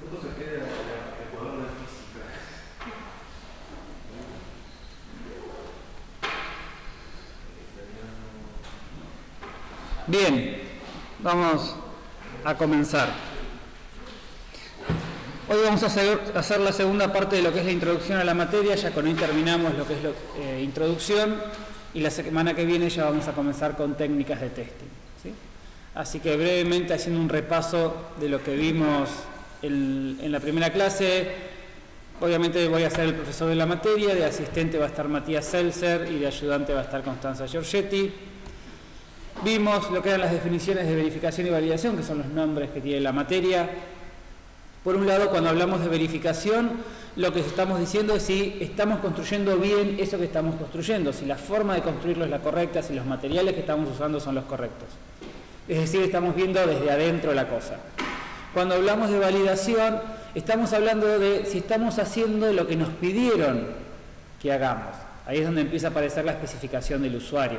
¿Cuánto saqué de Ecuador de física? Bien, vamos a comenzar. Hoy vamos a hacer la segunda parte de lo que es la introducción a la materia. Ya con hoy terminamos lo que es la introducción, y la semana que viene ya vamos a comenzar con técnicas de testing, ¿sí? Así que brevemente, haciendo un repaso de lo que vimos en la primera clase. Obviamente voy a ser el profesor de la materia, de asistente va a estar Matías Seltzer y de ayudante va a estar Constanza Giorgetti. Vimos lo que eran las definiciones de verificación y validación, que son los nombres que tiene la materia. Por un lado, cuando hablamos de verificación, lo que estamos diciendo es si estamos construyendo bien eso que estamos construyendo, si la forma de construirlo es la correcta, si los materiales que estamos usando son los correctos. Es decir, estamos viendo desde adentro la cosa. Cuando hablamos de validación, estamos hablando de si estamos haciendo lo que nos pidieron que hagamos. Ahí es donde empieza a aparecer la especificación del usuario,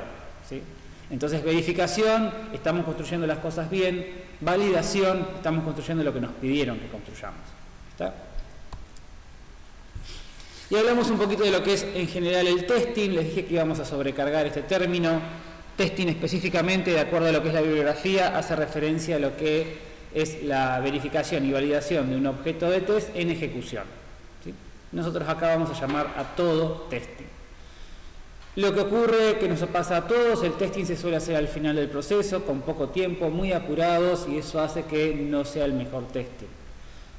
¿sí? Entonces, verificación, estamos construyendo las cosas bien. Validación, estamos construyendo lo que nos pidieron que construyamos. ¿Está? Y hablamos un poquito de lo que es en general el testing. Les dije que íbamos a sobrecargar este término. Testing específicamente, de acuerdo a lo que es la bibliografía, hace referencia a lo que es la verificación y validación de un objeto de test en ejecución, ¿sí? Nosotros acá vamos a llamar a todo testing. Lo que ocurre, que nos pasa a todos, el testing se suele hacer al final del proceso, con poco tiempo, muy apurados, y eso hace que no sea el mejor testing.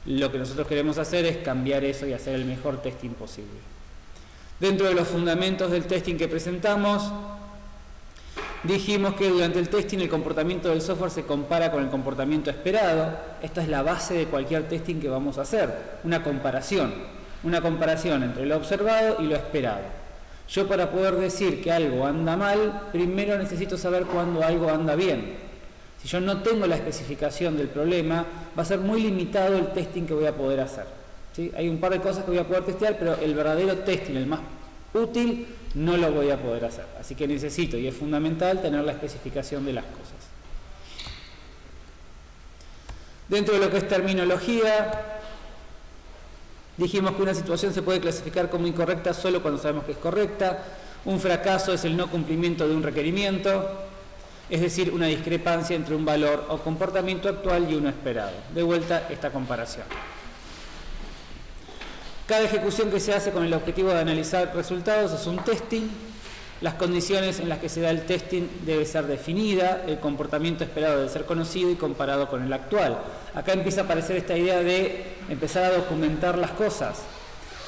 Lo que nosotros queremos hacer es cambiar eso y hacer el mejor testing posible. Dentro de los fundamentos del testing que presentamos, dijimos que durante el testing el comportamiento del software se compara con el comportamiento esperado. Esta es la base de cualquier testing que vamos a hacer, una comparación entre lo observado y lo esperado. Yo, para poder decir que algo anda mal, primero necesito saber cuándo algo anda bien. Si yo no tengo la especificación del problema, va a ser muy limitado el testing que voy a poder hacer, ¿sí? Hay un par de cosas que voy a poder testear, pero el verdadero testing, el más útil, no lo voy a poder hacer. Así que necesito, y es fundamental, tener la especificación de las cosas. Dentro de lo que es terminología, dijimos que una situación se puede clasificar como incorrecta solo cuando sabemos que es correcta. Un fracaso es el no cumplimiento de un requerimiento, es decir, una discrepancia entre un valor o comportamiento actual y uno esperado. De vuelta, esta comparación. Cada ejecución que se hace con el objetivo de analizar resultados es un testing. Las condiciones en las que se da el testing debe ser definida, el comportamiento esperado debe ser conocido y comparado con el actual. Acá empieza a aparecer esta idea de empezar a documentar las cosas.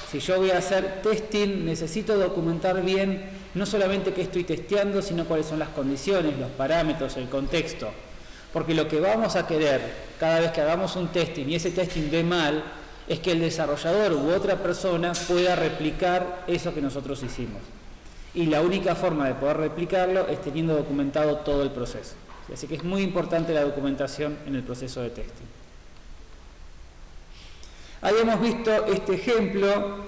Si yo voy a hacer testing, necesito documentar bien no solamente qué estoy testeando, sino cuáles son las condiciones, los parámetros, el contexto. Porque lo que vamos a querer cada vez que hagamos un testing y ese testing dé mal, es que el desarrollador u otra persona pueda replicar eso que nosotros hicimos. Y la única forma de poder replicarlo es teniendo documentado todo el proceso. Así que es muy importante la documentación en el proceso de testing. Habíamos visto este ejemplo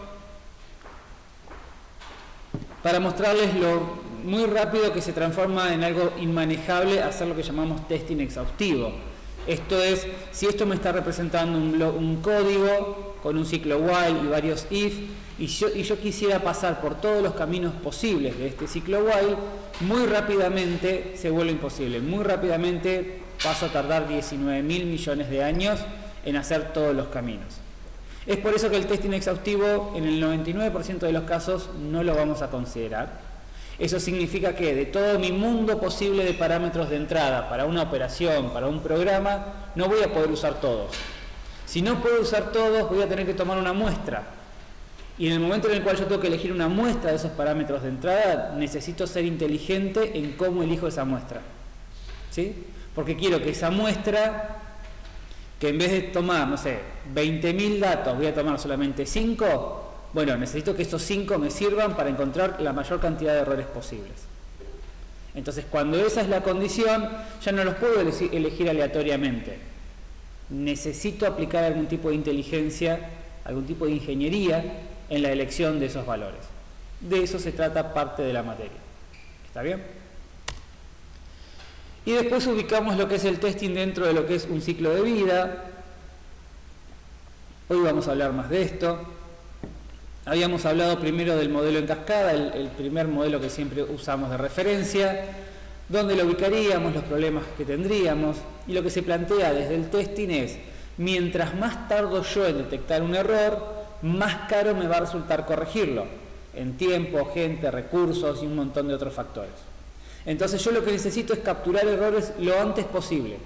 para mostrarles lo muy rápido que se transforma en algo inmanejable hacer lo que llamamos testing exhaustivo. Esto es, si esto me está representando un código con un ciclo while y varios if, y yo quisiera pasar por todos los caminos posibles de este ciclo while, muy rápidamente se vuelve imposible. Muy rápidamente paso a tardar 19.000 millones de años en hacer todos los caminos. Es por eso que el testing exhaustivo, en el 99% de los casos, no lo vamos a considerar. Eso significa que de todo mi mundo posible de parámetros de entrada para una operación, para un programa, no voy a poder usar todos. Si no puedo usar todos, voy a tener que tomar una muestra. Y en el momento en el cual yo tengo que elegir una muestra de esos parámetros de entrada, necesito ser inteligente en cómo elijo esa muestra, ¿sí? Porque quiero que esa muestra, que en vez de tomar, no sé, 20.000 datos, voy a tomar solamente 5, bueno, necesito que estos 5 me sirvan para encontrar la mayor cantidad de errores posibles. Entonces, cuando esa es la condición, ya no los puedo elegir aleatoriamente. Necesito aplicar algún tipo de inteligencia, algún tipo de ingeniería en la elección de esos valores. De eso se trata parte de la materia. ¿Está bien? Y después ubicamos lo que es el testing dentro de lo que es un ciclo de vida. Hoy vamos a hablar más de esto. Habíamos hablado primero del modelo en cascada, el primer modelo que siempre usamos de referencia, dónde lo ubicaríamos, los problemas que tendríamos, y lo que se plantea desde el testing es, mientras más tardo yo en detectar un error, más caro me va a resultar corregirlo, en tiempo, gente, recursos y un montón de otros factores. Entonces yo lo que necesito es capturar errores lo antes posible.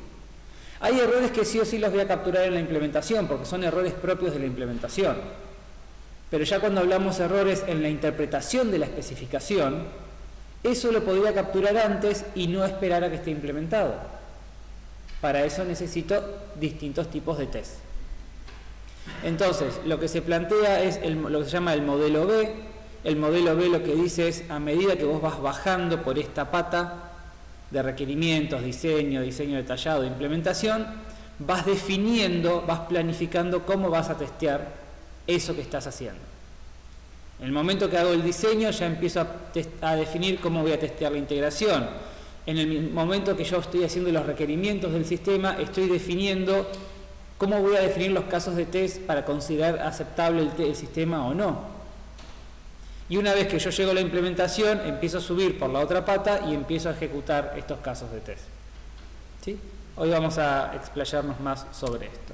Hay errores que sí o sí los voy a capturar en la implementación, porque son errores propios de la implementación. Pero ya cuando hablamos de errores en la interpretación de la especificación, eso lo podría capturar antes y no esperar a que esté implementado. Para eso necesito distintos tipos de test. Entonces, lo que se plantea es lo que se llama el modelo B. El modelo B lo que dice es, a medida que vos vas bajando por esta pata de requerimientos, diseño detallado, implementación, vas definiendo, vas planificando cómo vas a testear eso que estás haciendo. En el momento que hago el diseño ya empiezo a definir cómo voy a testear la integración. En el momento que yo estoy haciendo los requerimientos del sistema, estoy definiendo cómo voy a definir los casos de test para considerar aceptable el sistema o no. Y una vez que yo llego a la implementación, empiezo a subir por la otra pata y empiezo a ejecutar estos casos de test. ¿Sí? Hoy vamos a explayarnos más sobre esto.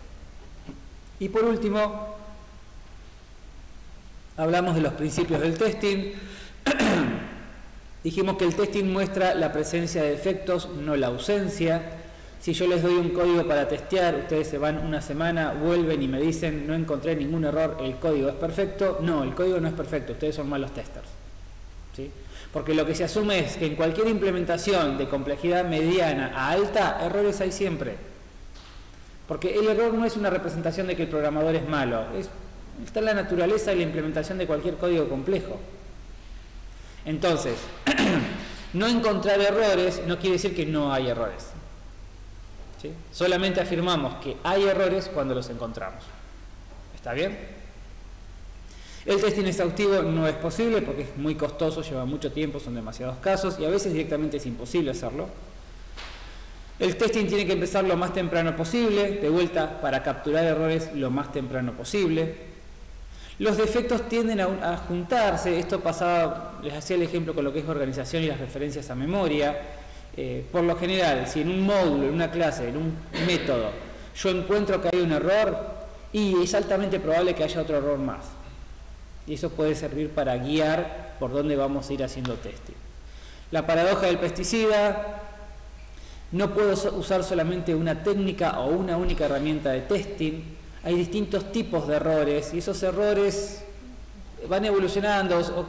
Y por último, hablamos de los principios del testing. Dijimos que el testing muestra la presencia de defectos, no la ausencia. Si yo les doy un código para testear, ustedes se van una semana, vuelven y me dicen no encontré ningún error, el código es perfecto. No, el código no es perfecto, ustedes son malos testers. ¿Sí? Porque lo que se asume es que en cualquier implementación de complejidad mediana a alta, errores hay siempre. Porque el error no es una representación de que el programador es malo, está en la naturaleza y la implementación de cualquier código complejo. Entonces, no encontrar errores no quiere decir que no hay errores. ¿Sí? Solamente afirmamos que hay errores cuando los encontramos. ¿Está bien? El testing exhaustivo no es posible porque es muy costoso, lleva mucho tiempo, son demasiados casos y a veces directamente es imposible hacerlo. El testing tiene que empezar lo más temprano posible, de vuelta para capturar errores lo más temprano posible. Los defectos tienden a juntarse, esto pasaba, les hacía el ejemplo con lo que es organización y las referencias a memoria. Por lo general, si en un módulo, en una clase, en un método, yo encuentro que hay un error, y es altamente probable que haya otro error más. Y eso puede servir para guiar por dónde vamos a ir haciendo testing. La paradoja del pesticida, no puedo usar solamente una técnica o una única herramienta de testing. Hay distintos tipos de errores y esos errores van evolucionando.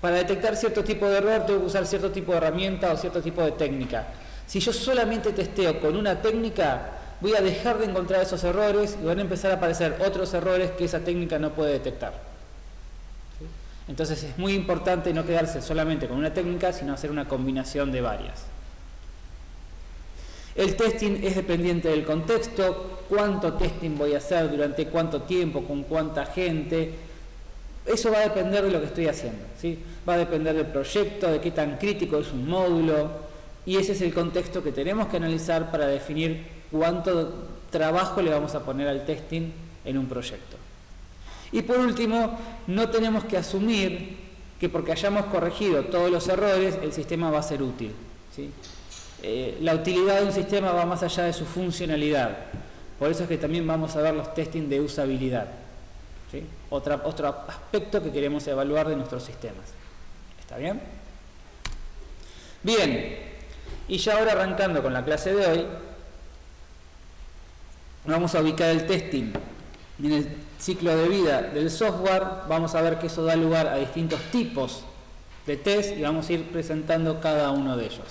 Para detectar cierto tipo de error tengo que usar cierto tipo de herramienta o cierto tipo de técnica. Si yo solamente testeo con una técnica, voy a dejar de encontrar esos errores y van a empezar a aparecer otros errores que esa técnica no puede detectar. ¿Sí? Entonces es muy importante no quedarse solamente con una técnica, sino hacer una combinación de varias. El testing es dependiente del contexto, cuánto testing voy a hacer, durante cuánto tiempo, con cuánta gente. Eso va a depender de lo que estoy haciendo, ¿sí? Va a depender del proyecto, de qué tan crítico es un módulo, y ese es el contexto que tenemos que analizar para definir cuánto trabajo le vamos a poner al testing en un proyecto. Y por último, no tenemos que asumir que porque hayamos corregido todos los errores, el sistema va a ser útil, ¿sí? La utilidad de un sistema va más allá de su funcionalidad. Por eso es que también vamos a ver los testing de usabilidad. ¿Sí? Otro aspecto que queremos evaluar de nuestros sistemas. ¿Está bien? Bien, y ya ahora arrancando con la clase de hoy, vamos a ubicar el testing en el ciclo de vida del software. Vamos a ver que eso da lugar a distintos tipos de test y vamos a ir presentando cada uno de ellos.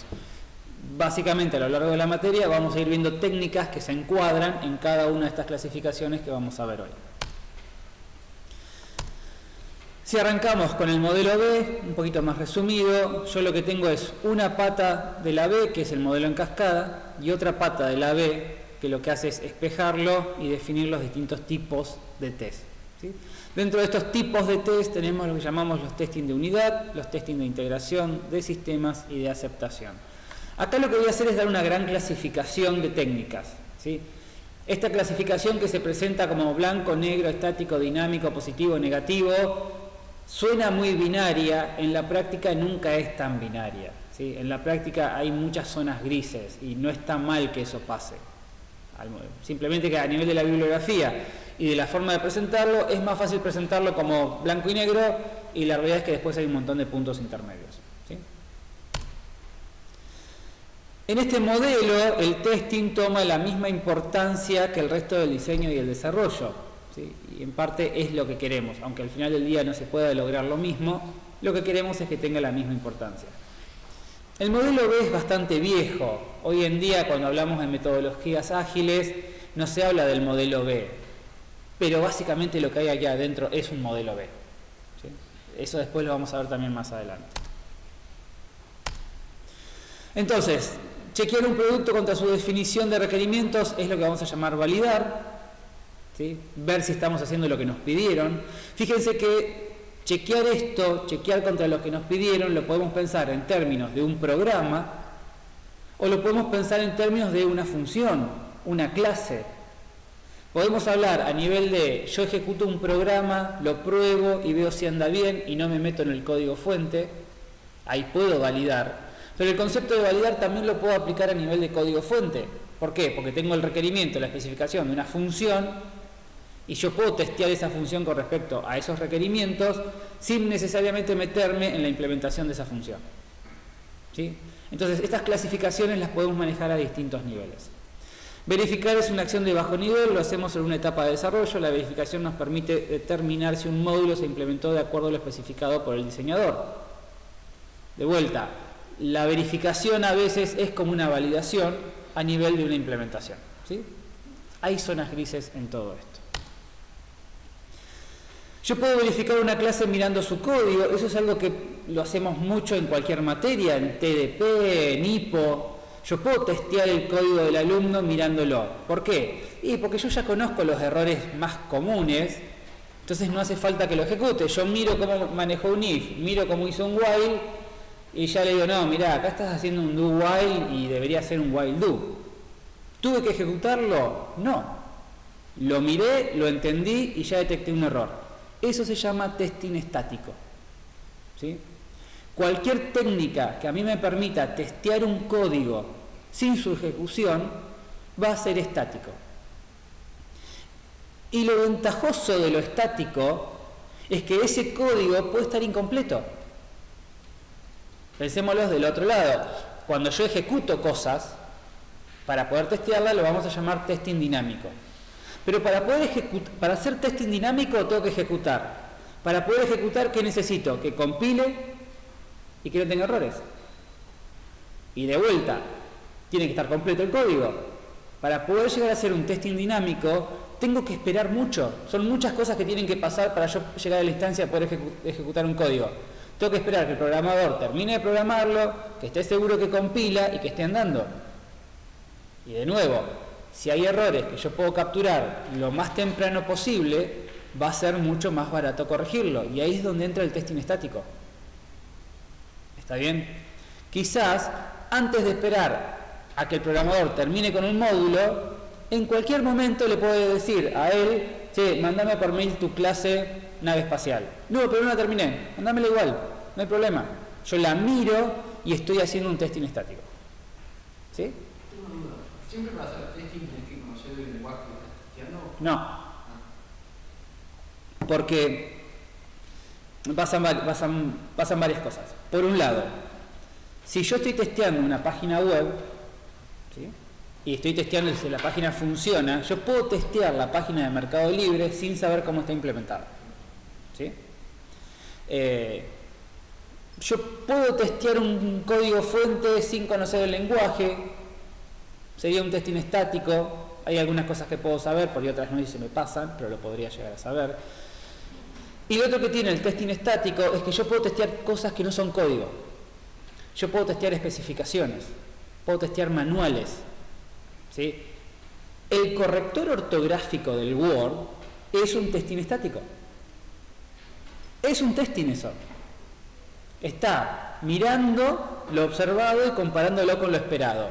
Básicamente a lo largo de la materia vamos a ir viendo técnicas que se encuadran en cada una de estas clasificaciones que vamos a ver hoy. Si arrancamos con el modelo B, un poquito más resumido, yo lo que tengo es una pata de la B, que es el modelo en cascada, y otra pata de la B, que lo que hace es espejarlo y definir los distintos tipos de test. ¿Sí? Dentro de estos tipos de test tenemos lo que llamamos los testing de unidad, los testing de integración, de sistemas y de aceptación. Acá lo que voy a hacer es dar una gran clasificación de técnicas, ¿sí? Esta clasificación que se presenta como blanco, negro, estático, dinámico, positivo, negativo, suena muy binaria, en la práctica nunca es tan binaria, ¿sí? En la práctica hay muchas zonas grises y no está mal que eso pase. Simplemente que a nivel de la bibliografía y de la forma de presentarlo, es más fácil presentarlo como blanco y negro, y la realidad es que después hay un montón de puntos intermedios, ¿sí? En este modelo, el testing toma la misma importancia que el resto del diseño y el desarrollo, ¿sí? Y en parte es lo que queremos, aunque al final del día no se pueda lograr lo mismo, lo que queremos es que tenga la misma importancia. El modelo B es bastante viejo. Hoy en día, cuando hablamos de metodologías ágiles, no se habla del modelo B, pero básicamente lo que hay aquí adentro es un modelo B, ¿sí? Eso después lo vamos a ver también más adelante. Entonces, chequear un producto contra su definición de requerimientos es lo que vamos a llamar validar, ¿sí? Ver si estamos haciendo lo que nos pidieron. Fíjense que chequear esto, chequear contra lo que nos pidieron, lo podemos pensar en términos de un programa o lo podemos pensar en términos de una función, una clase. Podemos hablar a nivel de yo ejecuto un programa, lo pruebo y veo si anda bien y no me meto en el código fuente, ahí puedo validar. Pero el concepto de validar también lo puedo aplicar a nivel de código fuente. ¿Por qué? Porque tengo el requerimiento, la especificación de una función, y yo puedo testear esa función con respecto a esos requerimientos sin necesariamente meterme en la implementación de esa función, ¿sí? Entonces, estas clasificaciones las podemos manejar a distintos niveles. Verificar es una acción de bajo nivel, lo hacemos en una etapa de desarrollo. La verificación nos permite determinar si un módulo se implementó de acuerdo a lo especificado por el diseñador. De vuelta, la verificación a veces es como una validación a nivel de una implementación, ¿sí? Hay zonas grises en todo esto. Yo puedo verificar una clase mirando su código, eso es algo que lo hacemos mucho en cualquier materia, en TDP, en IPO. Yo puedo testear el código del alumno mirándolo. ¿Por qué? Y porque yo ya conozco los errores más comunes, entonces no hace falta que lo ejecute. Yo miro cómo manejó un if, miro cómo hizo un while, y ya le digo, no, mirá, acá estás haciendo un do while y debería ser un while do. ¿Tuve que ejecutarlo? No. Lo miré, lo entendí y ya detecté un error. Eso se llama testing estático, ¿sí? Cualquier técnica que a mí me permita testear un código sin su ejecución va a ser estático. Y lo ventajoso de lo estático es que ese código puede estar incompleto. Pensémoslo del otro lado. Cuando yo ejecuto cosas, para poder testearla lo vamos a llamar testing dinámico. Pero para hacer testing dinámico tengo que ejecutar. Para poder ejecutar, ¿qué necesito? Que compile y que no tenga errores. Y de vuelta, tiene que estar completo el código. Para poder llegar a hacer un testing dinámico, tengo que esperar mucho. Son muchas cosas que tienen que pasar para yo llegar a la instancia de poder ejecutar un código. Tengo que esperar que el programador termine de programarlo, que esté seguro que compila y que esté andando. Y de nuevo, si hay errores que yo puedo capturar lo más temprano posible, va a ser mucho más barato corregirlo. Y ahí es donde entra el testing estático. ¿Está bien? Quizás, antes de esperar a que el programador termine con un módulo, en cualquier momento le puedo decir a él, che, mandame por mail tu clase nave espacial. No, pero no la terminé, mandámela igual, no hay problema. Yo la miro y estoy haciendo un testing estático. ¿Sí? Tengo una duda. ¿Siempre para hacer testing tienes que conocer el lenguaje que estás testeando? No. Porque pasan varias cosas. Por un lado, si yo estoy testeando una página web, ¿sí?, y estoy testeando si la página funciona, yo puedo testear la página de Mercado Libre sin saber cómo está implementada, ¿sí? Yo puedo testear un código fuente sin conocer el lenguaje, sería un testing estático. Hay algunas cosas que puedo saber, por y otras no, y se me pasan, pero lo podría llegar a saber. Y lo otro que tiene el testing estático es que yo puedo testear cosas que no son código. Yo puedo testear especificaciones, puedo testear manuales, ¿sí? El corrector ortográfico del Word es un testing estático. Es un testing eso. Está mirando lo observado y comparándolo con lo esperado.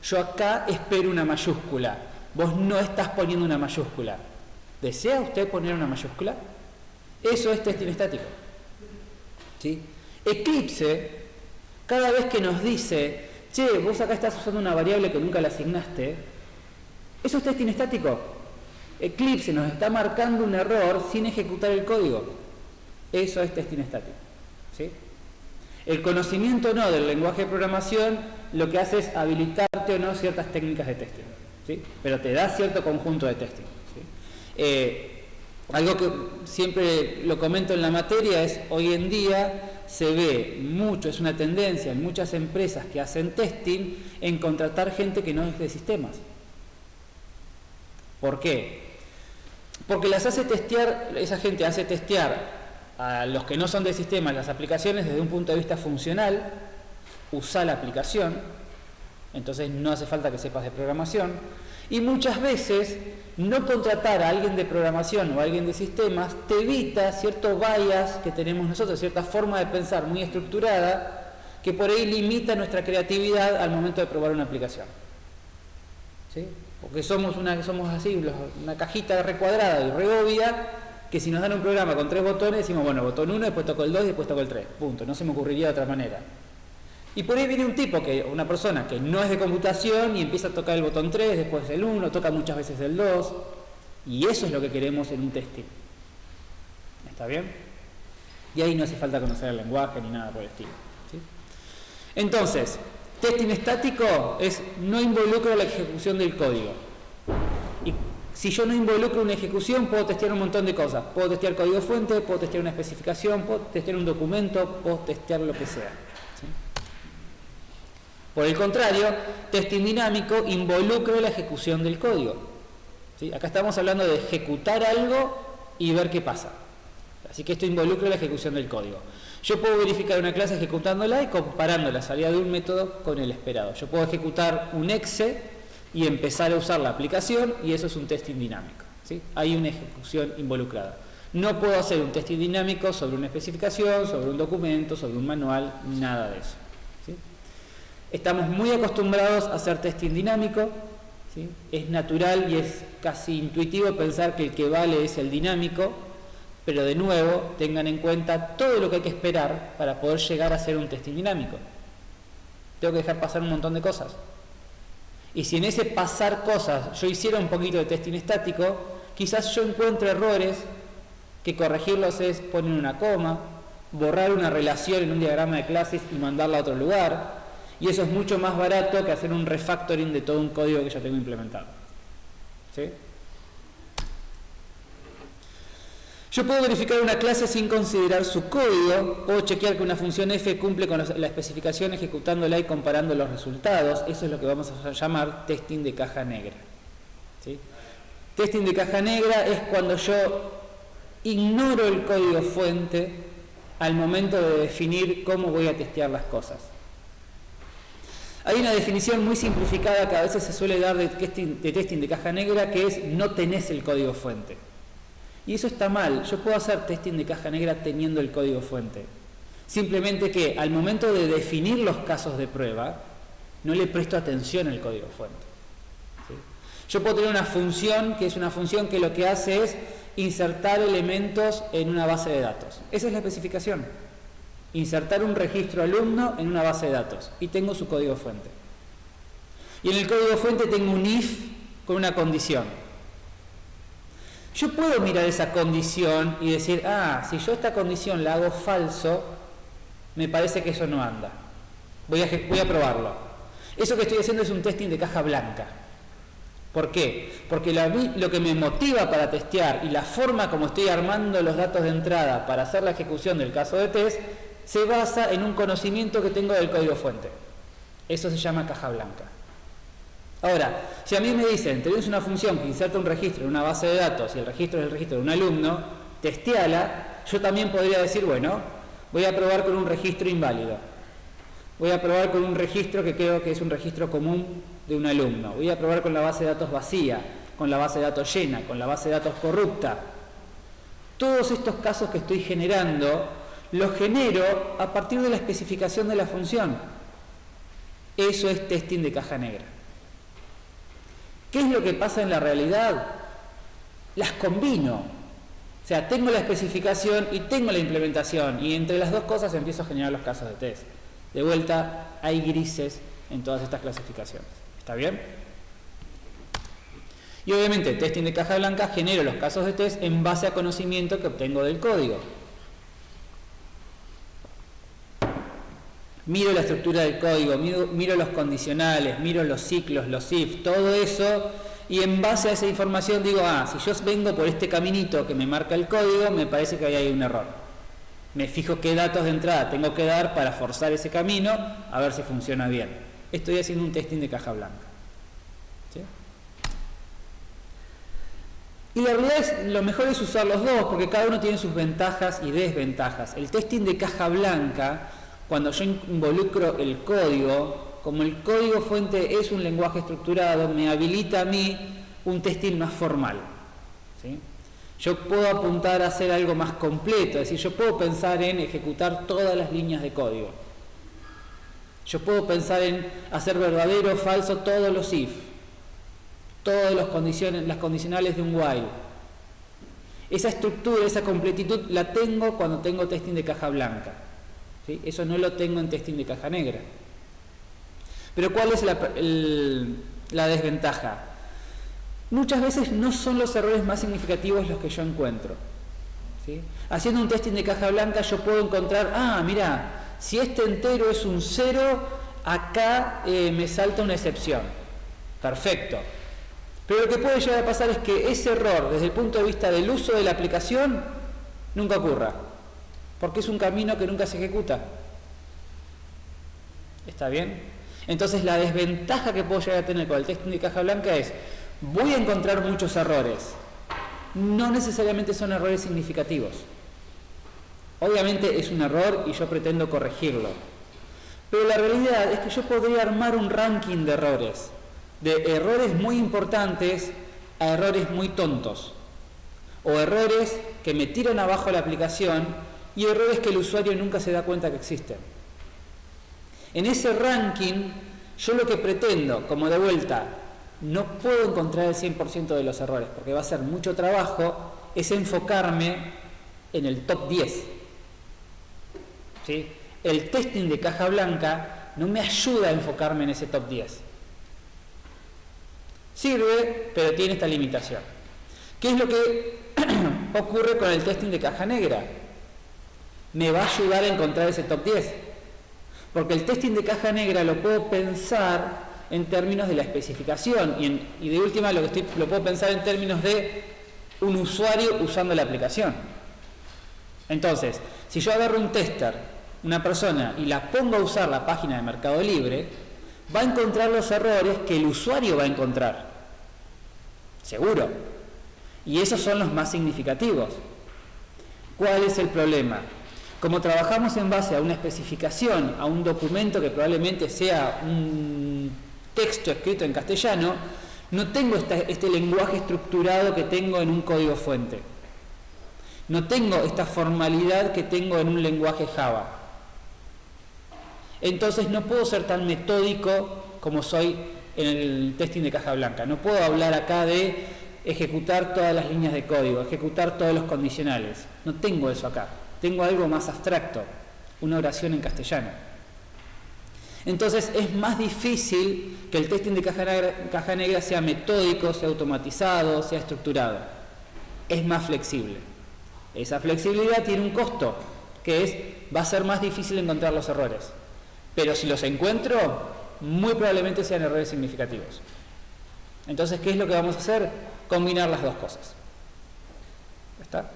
Yo acá espero una mayúscula. Vos no estás poniendo una mayúscula. ¿Desea usted poner una mayúscula? Eso es testing estático. ¿Sí? Eclipse, cada vez que nos dice, che, vos acá estás usando una variable que nunca la asignaste, eso es testing estático. Eclipse nos está marcando un error sin ejecutar el código. Eso es testing estático. ¿Sí? El conocimiento o no del lenguaje de programación lo que hace es habilitarte o no ciertas técnicas de testing. ¿Sí? Pero te da cierto conjunto de testing. ¿Sí? Algo que siempre lo comento en la materia es, hoy en día se ve mucho, es una tendencia en muchas empresas que hacen testing en contratar gente que no es de sistemas. ¿Por qué? Porque las hace testear, esa gente hace testear a los que no son de sistemas las aplicaciones desde un punto de vista funcional, usa la aplicación, entonces no hace falta que sepas de programación, y muchas veces no contratar a alguien de programación o a alguien de sistemas te evita cierto bias que tenemos nosotros, cierta forma de pensar muy estructurada que por ahí limita nuestra creatividad al momento de probar una aplicación. ¿Sí? Porque somos así, una cajita recuadrada y re obvia, que si nos dan un programa con 3 botones decimos, bueno, botón 1, después toco el 2 y después toco el 3, punto, no se me ocurriría de otra manera. Y por ahí viene una persona que no es de computación y empieza a tocar el botón 3, después el 1, toca muchas veces el 2, y eso es lo que queremos en un testing. ¿Está bien? Y ahí no hace falta conocer el lenguaje ni nada por el estilo. ¿Sí? Entonces, testing estático no involucra la ejecución del código. Y si yo no involucro una ejecución, puedo testear un montón de cosas. Puedo testear código fuente, puedo testear una especificación, puedo testear un documento, puedo testear lo que sea. ¿Sí? Por el contrario, testing dinámico involucra la ejecución del código. ¿Sí? Acá estamos hablando de ejecutar algo y ver qué pasa. Así que esto involucra la ejecución del código. Yo puedo verificar una clase ejecutándola y comparando la salida de un método con el esperado. Yo puedo ejecutar un exe y empezar a usar la aplicación, y eso es un testing dinámico. ¿Sí? Hay una ejecución involucrada. No puedo hacer un testing dinámico sobre una especificación, sobre un documento, sobre un manual, nada de eso. ¿Sí? Estamos muy acostumbrados a hacer testing dinámico. ¿Sí? Es natural y es casi intuitivo pensar que el que vale es el dinámico, pero de nuevo tengan en cuenta todo lo que hay que esperar para poder llegar a hacer un testing dinámico. Tengo que dejar pasar un montón de cosas. Y si en ese pasar cosas yo hiciera un poquito de testing estático, quizás yo encuentre errores que corregirlos es poner una coma, borrar una relación en un diagrama de clases y mandarla a otro lugar, y eso es mucho más barato que hacer un refactoring de todo un código que ya tengo implementado. ¿Sí? Yo puedo verificar una clase sin considerar su código, puedo chequear que una función f cumple con la especificación ejecutándola y comparando los resultados. Eso es lo que vamos a llamar testing de caja negra. ¿Sí? Testing de caja negra es cuando yo ignoro el código fuente al momento de definir cómo voy a testear las cosas. Hay una definición muy simplificada que a veces se suele dar de testing de caja negra, que es no tenés el código fuente. Y eso está mal. Yo puedo hacer testing de caja negra teniendo el código fuente. Simplemente que al momento de definir los casos de prueba, no le presto atención al código fuente. ¿Sí? Yo puedo tener una función que es una función que lo que hace es insertar elementos en una base de datos. Esa es la especificación. Insertar un registro alumno en una base de datos. Y tengo su código fuente. Y en el código fuente tengo un if con una condición. Yo puedo mirar esa condición y decir, si yo esta condición la hago falso, me parece que eso no anda. Voy a probarlo. Eso que estoy haciendo es un testing de caja blanca. ¿Por qué? Porque lo que me motiva para testear y la forma como estoy armando los datos de entrada para hacer la ejecución del caso de test se basa en un conocimiento que tengo del código fuente. Eso se llama caja blanca. Ahora, si a mí me dicen, tenés una función que inserta un registro en una base de datos y el registro es el registro de un alumno, testeala, yo también podría decir, bueno, voy a probar con un registro inválido. Voy a probar con un registro que creo que es un registro común de un alumno. Voy a probar con la base de datos vacía, con la base de datos llena, con la base de datos corrupta. Todos estos casos que estoy generando, los genero a partir de la especificación de la función. Eso es testing de caja negra. ¿Qué es lo que pasa en la realidad? Las combino. O sea, tengo la especificación y tengo la implementación, y entre las dos cosas empiezo a generar los casos de test. De vuelta, hay grises en todas estas clasificaciones. ¿Está bien? Y obviamente, testing de caja blanca, genero los casos de test en base a conocimiento que obtengo del código. Miro la estructura del código, miro los condicionales, miro los ciclos, los if, todo eso, y en base a esa información digo, si yo vengo por este caminito que me marca el código, me parece que ahí hay un error. Me fijo qué datos de entrada tengo que dar para forzar ese camino, a ver si funciona bien. Estoy haciendo un testing de caja blanca. ¿Sí? Y la realidad es, lo mejor es usar los dos, porque cada uno tiene sus ventajas y desventajas. El testing de caja blanca, cuando yo involucro el código, como el código fuente es un lenguaje estructurado, me habilita a mí un testing más formal. ¿Sí? Yo puedo apuntar a hacer algo más completo, es decir, yo puedo pensar en ejecutar todas las líneas de código. Yo puedo pensar en hacer verdadero o falso todos los if, todas las condicionales de un while. Esa estructura, esa completitud la tengo cuando tengo testing de caja blanca. ¿Sí? Eso no lo tengo en testing de caja negra. Pero ¿cuál es la desventaja? Muchas veces no son los errores más significativos los que yo encuentro. ¿Sí? Haciendo un testing de caja blanca yo puedo encontrar, mira, si este entero es un 0, acá me salta una excepción. Perfecto. Pero lo que puede llegar a pasar es que ese error, desde el punto de vista del uso de la aplicación, nunca ocurra. Porque es un camino que nunca se ejecuta. ¿Está bien? Entonces la desventaja que puedo llegar a tener con el testing de caja blanca es, voy a encontrar muchos errores. No necesariamente son errores significativos. Obviamente es un error y yo pretendo corregirlo. Pero la realidad es que yo podría armar un ranking de errores. De errores muy importantes a errores muy tontos. O errores que me tiran abajo la aplicación y errores que el usuario nunca se da cuenta que existen. En ese ranking, yo lo que pretendo, como de vuelta, no puedo encontrar el 100% de los errores, porque va a ser mucho trabajo, es enfocarme en el top 10. ¿Sí? El testing de caja blanca no me ayuda a enfocarme en ese top 10. Sirve, pero tiene esta limitación. ¿Qué es lo que ocurre con el testing de caja negra? Me va a ayudar a encontrar ese top 10. Porque el testing de caja negra lo puedo pensar en términos de la especificación y de última lo puedo pensar en términos de un usuario usando la aplicación. Entonces, si yo agarro un tester, una persona, y la pongo a usar la página de Mercado Libre, va a encontrar los errores que el usuario va a encontrar. Seguro. Y esos son los más significativos. ¿Cuál es el problema? Como trabajamos en base a una especificación, a un documento que probablemente sea un texto escrito en castellano, no tengo este lenguaje estructurado que tengo en un código fuente. No tengo esta formalidad que tengo en un lenguaje Java. Entonces no puedo ser tan metódico como soy en el testing de caja blanca. No puedo hablar acá de ejecutar todas las líneas de código, ejecutar todos los condicionales. No tengo eso acá. Tengo algo más abstracto, una oración en castellano. Entonces es más difícil que el testing de caja negra sea metódico, sea automatizado, sea estructurado. Es más flexible. Esa flexibilidad tiene un costo, que va a ser más difícil encontrar los errores. Pero si los encuentro, muy probablemente sean errores significativos. Entonces, ¿qué es lo que vamos a hacer? Combinar las dos cosas. ¿Está?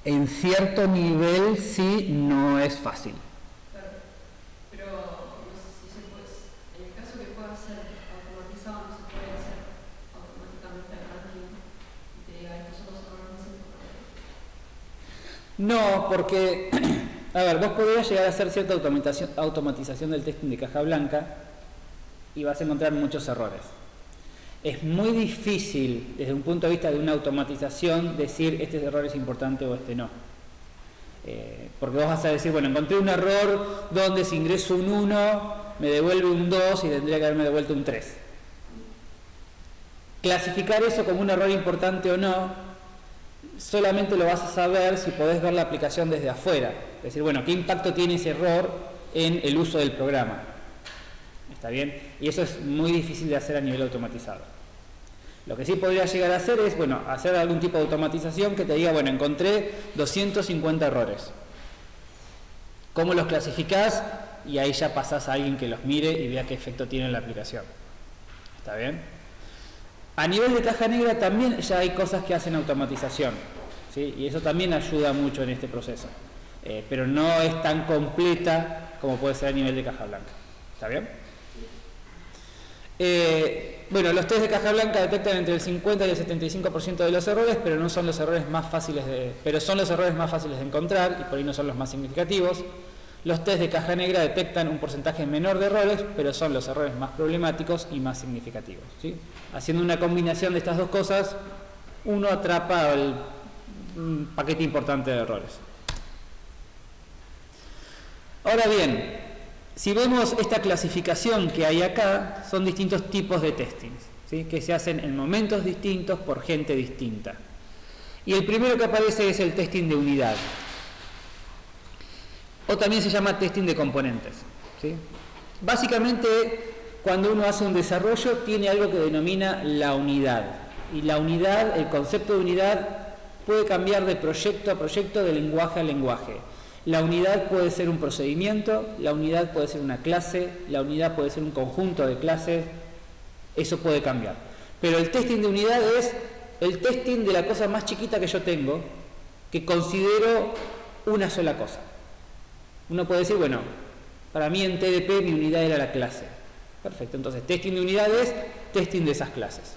En cierto nivel sí, no es fácil. Pero no sé si se puede, en el caso que pueda ser automatizado, no se puede hacer automáticamente el ranking y te diga estos son los errores más importantes. No, porque, a ver, vos podrías llegar a hacer cierta automatización del testing de caja blanca y vas a encontrar muchos errores. Es muy difícil, desde un punto de vista de una automatización, decir este error es importante o este no. Porque vos vas a decir, bueno, encontré un error donde si ingreso un 1 me devuelve un 2 y tendría que haberme devuelto un 3. Clasificar eso como un error importante o no, solamente lo vas a saber si podés ver la aplicación desde afuera. Es decir, bueno, ¿qué impacto tiene ese error en el uso del programa? ¿Está bien? Y eso es muy difícil de hacer a nivel automatizado. Lo que sí podría llegar a hacer es, bueno, hacer algún tipo de automatización que te diga, bueno, encontré 250 errores. ¿Cómo los clasificás? Y ahí ya pasás a alguien que los mire y vea qué efecto tiene en la aplicación. ¿Está bien? A nivel de caja negra también ya hay cosas que hacen automatización, ¿sí? Y eso también ayuda mucho en este proceso. Pero no es tan completa como puede ser a nivel de caja blanca. ¿Está bien? Bueno, los test de caja blanca detectan entre el 50 y el 75% de los errores, pero no son los errores más fáciles son los errores más fáciles de encontrar y por ahí no son los más significativos. Los test de caja negra detectan un porcentaje menor de errores, pero son los errores más problemáticos y más significativos, ¿sí? Haciendo una combinación de estas dos cosas, uno atrapa un paquete importante de errores. Ahora bien, si vemos esta clasificación que hay acá, son distintos tipos de testings, ¿sí? Que se hacen en momentos distintos por gente distinta. Y el primero que aparece es el testing de unidad, o también se llama testing de componentes, ¿sí? Básicamente, cuando uno hace un desarrollo, tiene algo que denomina la unidad. Y la unidad, el concepto de unidad, puede cambiar de proyecto a proyecto, de lenguaje a lenguaje. La unidad puede ser un procedimiento, la unidad puede ser una clase, la unidad puede ser un conjunto de clases, eso puede cambiar. Pero el testing de unidad es el testing de la cosa más chiquita que yo tengo, que considero una sola cosa. Uno puede decir, bueno, para mí en TDP mi unidad era la clase. Perfecto, entonces testing de unidad es testing de esas clases.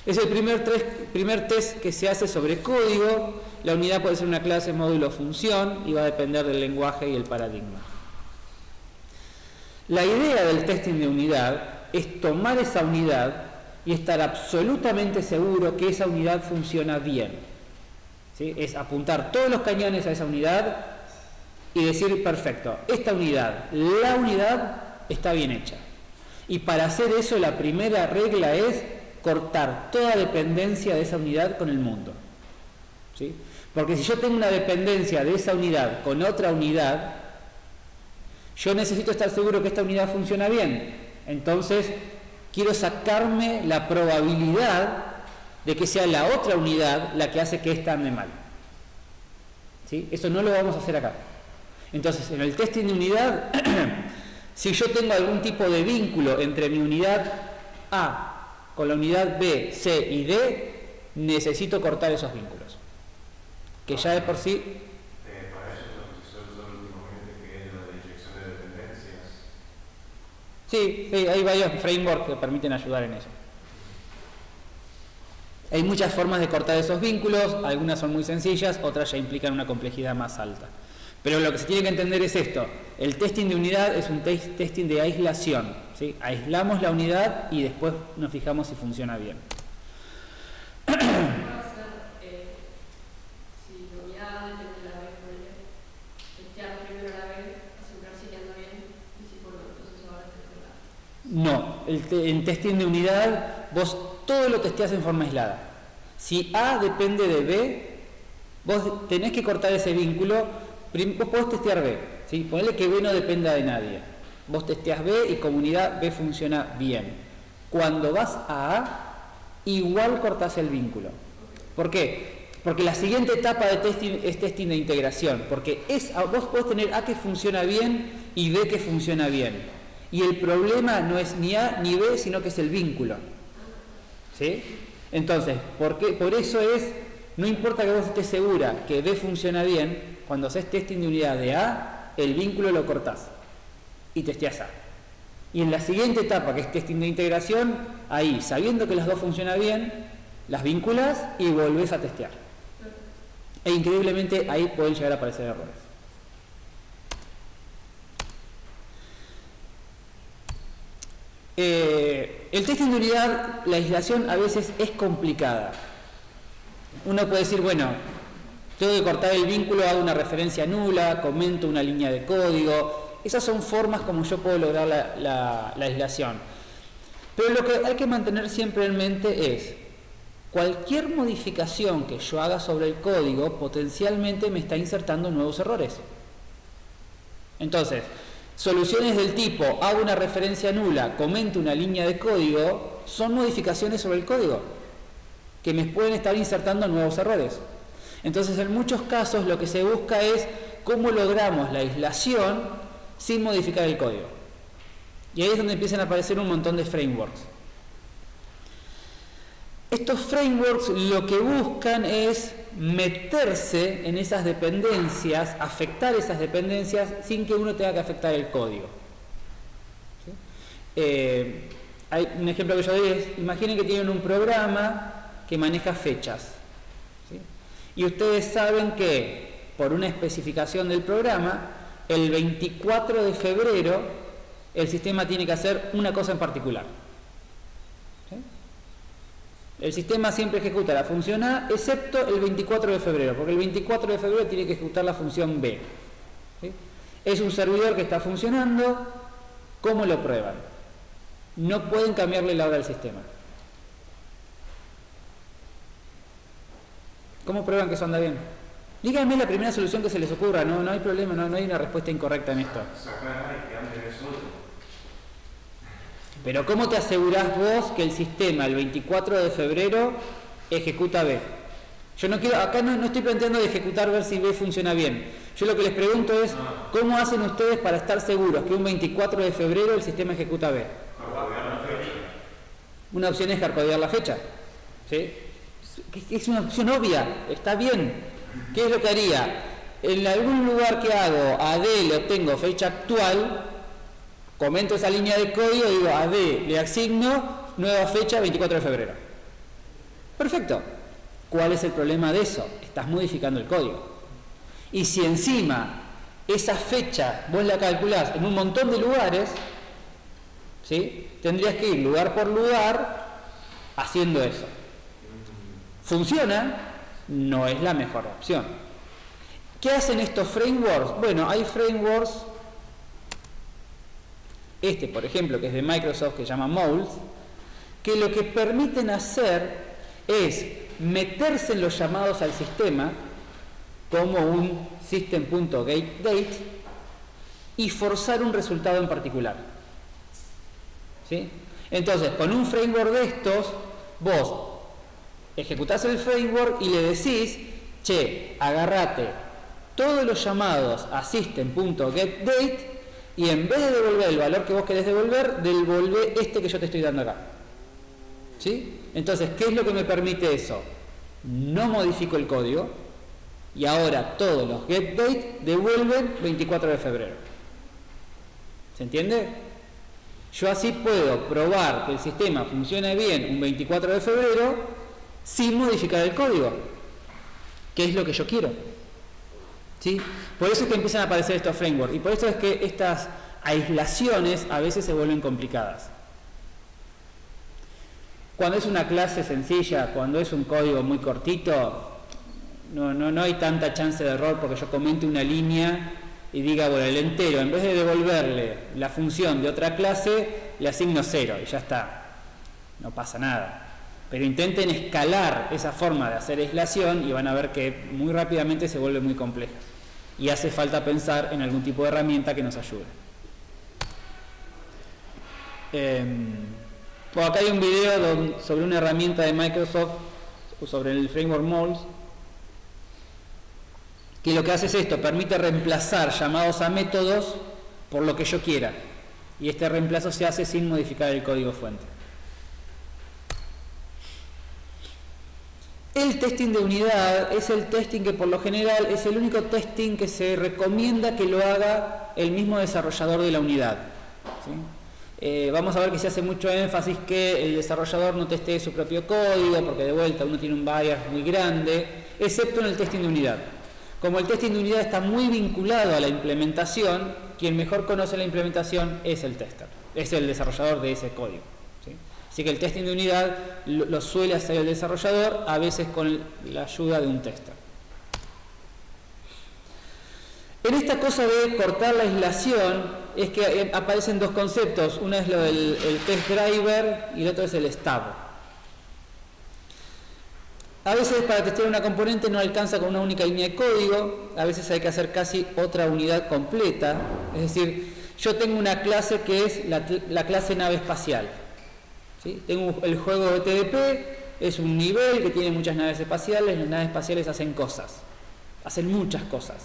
Es el primer test que se hace sobre código. La unidad puede ser una clase, módulo, función y va a depender del lenguaje y el paradigma. La idea del testing de unidad es tomar esa unidad y estar absolutamente seguro que esa unidad funciona bien, ¿sí? Es apuntar todos los cañones a esa unidad y decir, perfecto, esta unidad, la unidad está bien hecha. Y para hacer eso la primera regla es cortar toda dependencia de esa unidad con el mundo, ¿sí? Porque si yo tengo una dependencia de esa unidad con otra unidad, yo necesito estar seguro que esta unidad funciona bien. Entonces, quiero sacarme la probabilidad de que sea la otra unidad la que hace que esta ande mal, ¿sí? Eso no lo vamos a hacer acá. Entonces, en el testing de unidad, si yo tengo algún tipo de vínculo entre mi unidad A con la unidad B, C y D, necesito cortar esos vínculos. Que ya de por sí... Para eso se usa últimamente, que es lo de inyección de dependencias. Sí, hay varios frameworks que permiten ayudar en eso. Hay muchas formas de cortar esos vínculos, algunas son muy sencillas, otras ya implican una complejidad más alta. Pero lo que se tiene que entender es esto: el testing de unidad es un testing de aislación, ¿sí? Aislamos la unidad y después nos fijamos si funciona bien. ¿Qué va a hacer si la unidad depende de la B, testear primero la B, asegurar si anda bien y si por lo entonces ahora testear? No, en testing de unidad vos todo lo testeás en forma aislada. Si A depende de B, vos tenés que cortar ese vínculo. Vos podés testear B, ¿sí? Ponele que B no dependa de nadie. Vos testeás B y comunidad B funciona bien. Cuando vas a A, igual cortás el vínculo. ¿Por qué? Porque la siguiente etapa de testing es testing de integración. Porque vos podés tener A que funciona bien y B que funciona bien. Y el problema no es ni A ni B, sino que es el vínculo, ¿sí? Entonces, por eso no importa que vos estés segura que B funciona bien, cuando haces testing de unidad de A, el vínculo lo cortás y testeás A. Y en la siguiente etapa, que es testing de integración, ahí, sabiendo que las dos funcionan bien, las vinculas y volvés a testear. E increíblemente ahí pueden llegar a aparecer errores. El testing de unidad, la aislación a veces es complicada. Uno puede decir, bueno, Tengo que cortar el vínculo, hago una referencia nula, comento una línea de código. Esas son formas como yo puedo lograr la aislación. Pero lo que hay que mantener siempre en mente es, cualquier modificación que yo haga sobre el código potencialmente me está insertando nuevos errores. Entonces, soluciones del tipo, hago una referencia nula, comento una línea de código, son modificaciones sobre el código que me pueden estar insertando nuevos errores. Entonces, en muchos casos lo que se busca es cómo logramos la aislación sin modificar el código. Y ahí es donde empiezan a aparecer un montón de frameworks. Estos frameworks lo que buscan es meterse en esas dependencias, afectar esas dependencias sin que uno tenga que afectar el código. ¿Sí? Hay un ejemplo que yo doy es, imaginen que tienen un programa que maneja fechas. ¿Sí? Y ustedes saben que, por una especificación del programa, el 24 de febrero el sistema tiene que hacer una cosa en particular. ¿Sí? El sistema siempre ejecuta la función A, excepto el 24 de febrero, porque el 24 de febrero tiene que ejecutar la función B. ¿Sí? Es un servidor que está funcionando. ¿Cómo lo prueban? No pueden cambiarle la hora al sistema. ¿Cómo prueban que eso anda bien? Díganme la primera solución que se les ocurra, no hay problema, no hay una respuesta incorrecta en esto. Pero ¿cómo te asegurás vos que el sistema el 24 de febrero ejecuta B? Yo no quiero, acá no estoy planteando de ejecutar ver si B funciona bien. Yo lo que les pregunto es, ¿cómo hacen ustedes para estar seguros que un 24 de febrero el sistema ejecuta B? Una opción es hardcodear la fecha. ¿Sí? Es una opción obvia, está bien. ¿Qué es lo que haría? En algún lugar que hago a D le obtengo fecha actual, comento esa línea de código y digo a D le asigno nueva fecha 24 de febrero. Perfecto. ¿Cuál es el problema de eso? Estás modificando el código. Y si encima esa fecha vos la calculás en un montón de lugares, ¿sí? Tendrías que ir lugar por lugar haciendo eso. ¿Funciona? No es la mejor opción. ¿Qué hacen estos frameworks? Bueno, hay frameworks, por ejemplo, que es de Microsoft, que se llama Molds, que lo que permiten hacer es meterse en los llamados al sistema como un system.getDate y forzar un resultado en particular. ¿Sí? Entonces, con un framework de estos, vos ejecutás el framework y le decís, che, agarrate todos los llamados a system.getDate y en vez de devolver el valor que vos querés devolver, devolvé este que yo te estoy dando acá. ¿Sí? Entonces, ¿qué es lo que me permite eso? No modifico el código y ahora todos los getDate devuelven 24 de febrero. ¿Se entiende? Yo así puedo probar que el sistema funciona bien un 24 de febrero sin modificar el código, que es lo que yo quiero. ¿Sí? Por eso es que empiezan a aparecer estos frameworks y por eso es que estas aislaciones a veces se vuelven complicadas. Cuando es una clase sencilla, cuando es un código muy cortito, no hay tanta chance de error porque yo comente una línea y diga, bueno, el entero, en vez de devolverle la función de otra clase, le asigno 0 y ya está. No pasa nada. Pero intenten escalar esa forma de hacer aislación y van a ver que muy rápidamente se vuelve muy compleja. Y hace falta pensar en algún tipo de herramienta que nos ayude. Bueno, acá hay un video sobre una herramienta de Microsoft, sobre el framework Molds, que lo que hace es esto, permite reemplazar llamados a métodos por lo que yo quiera. Y este reemplazo se hace sin modificar el código fuente. El testing de unidad es el testing que por lo general es el único testing que se recomienda que lo haga el mismo desarrollador de la unidad. ¿Sí? Vamos a ver que se hace mucho énfasis que el desarrollador no testee su propio código porque de vuelta uno tiene un bias muy grande, excepto en el testing de unidad. Como el testing de unidad está muy vinculado a la implementación, quien mejor conoce la implementación es el tester, es el desarrollador de ese código. ¿Sí? Así que el testing de unidad lo suele hacer el desarrollador, a veces con la ayuda de un tester. En esta cosa de cortar la aislación es que aparecen dos conceptos. Uno es lo del test driver y el otro es el stub. A veces para testear una componente no alcanza con una única línea de código, a veces hay que hacer casi otra unidad completa. Es decir, yo tengo una clase que es la clase nave espacial. ¿Sí? Tengo el juego de TDP, es un nivel que tiene muchas naves espaciales, las naves espaciales hacen cosas, hacen muchas cosas.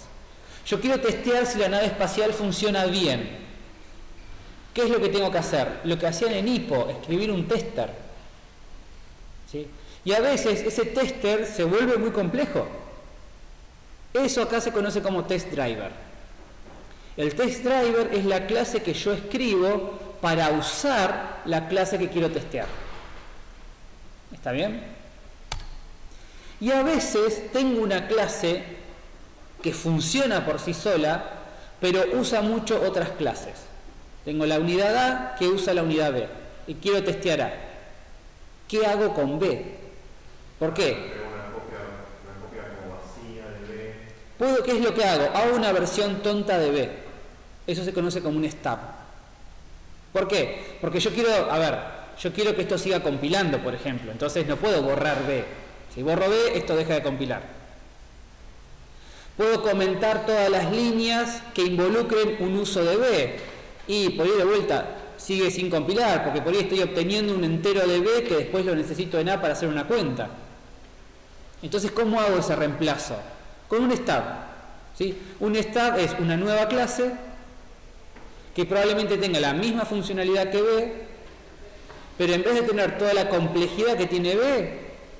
Yo quiero testear si la nave espacial funciona bien. ¿Qué es lo que tengo que hacer? Lo que hacían en HIPPO, escribir un tester. ¿Sí? Y a veces ese tester se vuelve muy complejo. Eso acá se conoce como test driver. El test driver es la clase que yo escribo para usar la clase que quiero testear. ¿Está bien? Y a veces tengo una clase que funciona por sí sola, pero usa mucho otras clases. Tengo la unidad A que usa la unidad B y quiero testear A. ¿Qué hago con B? ¿Por qué? Una copia como vacía de B. ¿Qué es lo que hago? Hago una versión tonta de B. Eso se conoce como un stub. ¿Por qué? Porque yo quiero que esto siga compilando, por ejemplo. Entonces no puedo borrar B. Si borro B, esto deja de compilar. Puedo comentar todas las líneas que involucren un uso de B. Y por ahí de vuelta sigue sin compilar, porque por ahí estoy obteniendo un entero de B que después lo necesito en A para hacer una cuenta. Entonces, ¿cómo hago ese reemplazo? Con un stub. ¿Sí? Un stub es una nueva clase que probablemente tenga la misma funcionalidad que B, pero en vez de tener toda la complejidad que tiene B,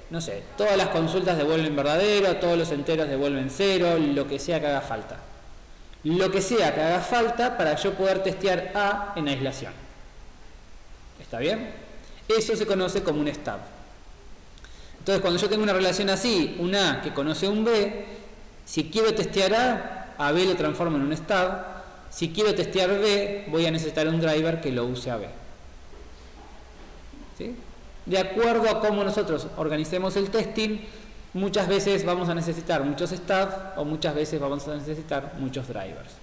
no sé, todas las consultas devuelven verdadero, todos los enteros devuelven 0, lo que sea que haga falta. Lo que sea que haga falta para yo poder testear A en aislación. ¿Está bien? Eso se conoce como un stub. Entonces, cuando yo tengo una relación así, un A que conoce un B, si quiero testear A B lo transformo en un stub. Si quiero testear B, voy a necesitar un driver que lo use a B. ¿Sí? De acuerdo a cómo nosotros organicemos el testing, muchas veces vamos a necesitar muchos stubs o muchas veces vamos a necesitar muchos drivers.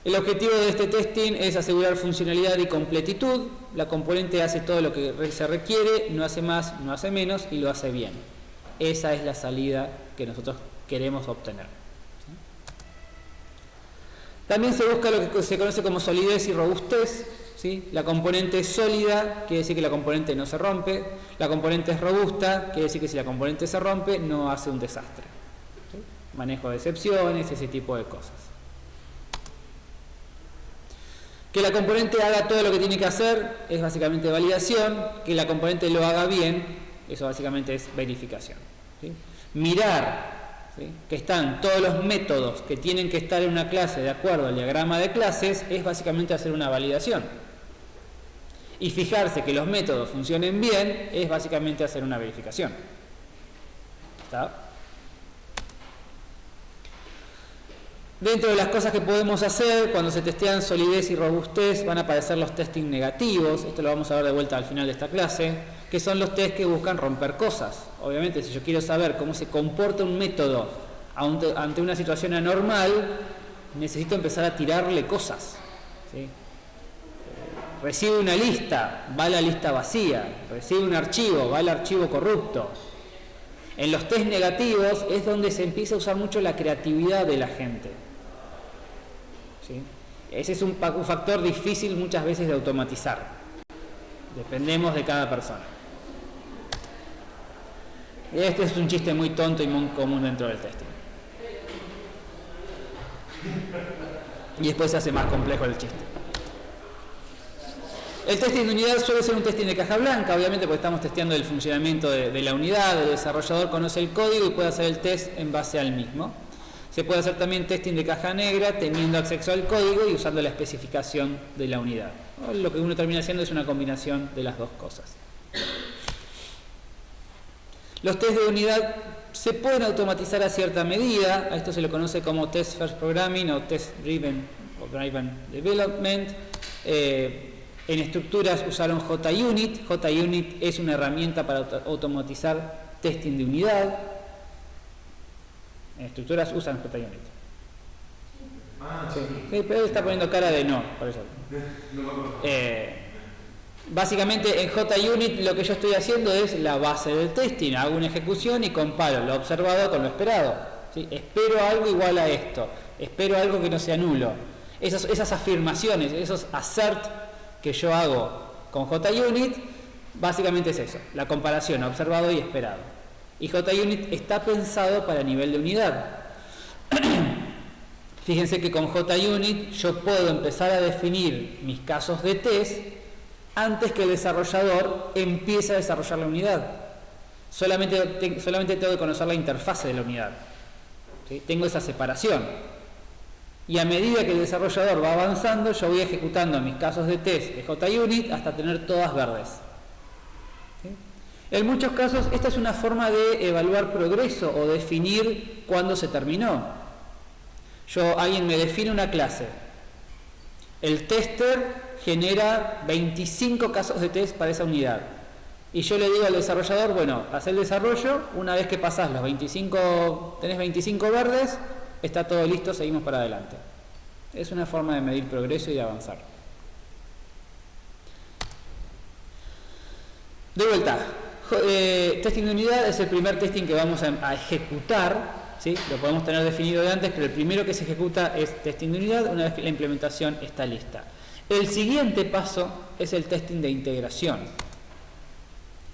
El objetivo de este testing es asegurar funcionalidad y completitud. La componente hace todo lo que se requiere, no hace más, no hace menos y lo hace bien. Esa es la salida que nosotros queremos obtener. También se busca lo que se conoce como solidez y robustez. ¿Sí? La componente es sólida, quiere decir que la componente no se rompe. La componente es robusta, quiere decir que si la componente se rompe, no hace un desastre. ¿Sí? Manejo de excepciones, ese tipo de cosas. Que la componente haga todo lo que tiene que hacer es básicamente validación. Que la componente lo haga bien, eso básicamente es verificación. ¿Sí? Mirar, ¿sí?, que están todos los métodos que tienen que estar en una clase de acuerdo al diagrama de clases es básicamente hacer una validación. Y fijarse que los métodos funcionen bien es básicamente hacer una verificación. ¿Está? Dentro de las cosas que podemos hacer cuando se testean solidez y robustez van a aparecer los testing negativos. Esto lo vamos a ver de vuelta al final de esta clase, que son los test que buscan romper cosas. Obviamente, si yo quiero saber cómo se comporta un método ante una situación anormal, necesito empezar a tirarle cosas. ¿Sí? Recibe una lista, va a la lista vacía. Recibe un archivo, va al archivo corrupto. En los test negativos es donde se empieza a usar mucho la creatividad de la gente. ¿Sí? Ese es un factor difícil muchas veces de automatizar. Dependemos de cada persona. Este es un chiste muy tonto y muy común dentro del testing. Y después se hace más complejo el chiste. El testing de unidad suele ser un testing de caja blanca, obviamente porque estamos testeando el funcionamiento de la unidad, el desarrollador conoce el código y puede hacer el test en base al mismo. Se puede hacer también testing de caja negra teniendo acceso al código y usando la especificación de la unidad. Lo que uno termina haciendo es una combinación de las dos cosas. Los test de unidad se pueden automatizar a cierta medida, a esto se lo conoce como Test First Programming o Test Driven Development. En estructuras usaron JUnit. JUnit es una herramienta para automatizar testing de unidad. En estructuras usan JUnit. Ah, Sí, sí. sí, pero él está poniendo cara de no, por eso. No me acuerdo. Básicamente en JUnit lo que yo estoy haciendo es la base del testing, hago una ejecución y comparo lo observado con lo esperado. ¿Sí? Espero algo igual a esto, espero algo que no sea nulo. Esas afirmaciones, esos assert que yo hago con JUnit, básicamente es eso, la comparación observado y esperado. Y JUnit está pensado para nivel de unidad. Fíjense que con JUnit yo puedo empezar a definir mis casos de test antes que el desarrollador empiece a desarrollar la unidad. Solamente tengo que conocer la interfase de la unidad. ¿Sí? Tengo esa separación. Y a medida que el desarrollador va avanzando, yo voy ejecutando mis casos de test de JUnit hasta tener todas verdes. ¿Sí? En muchos casos, esta es una forma de evaluar progreso o definir cuándo se terminó. Alguien me define una clase. El tester genera 25 casos de test para esa unidad. Y yo le digo al desarrollador, bueno, haz el desarrollo, una vez que pasás los 25, tenés 25 verdes, está todo listo, seguimos para adelante. Es una forma de medir progreso y de avanzar. De vuelta, testing de unidad es el primer testing que vamos a ejecutar. ¿Sí? Lo podemos tener definido de antes, pero el primero que se ejecuta es testing de unidad una vez que la implementación está lista. El siguiente paso es el testing de integración.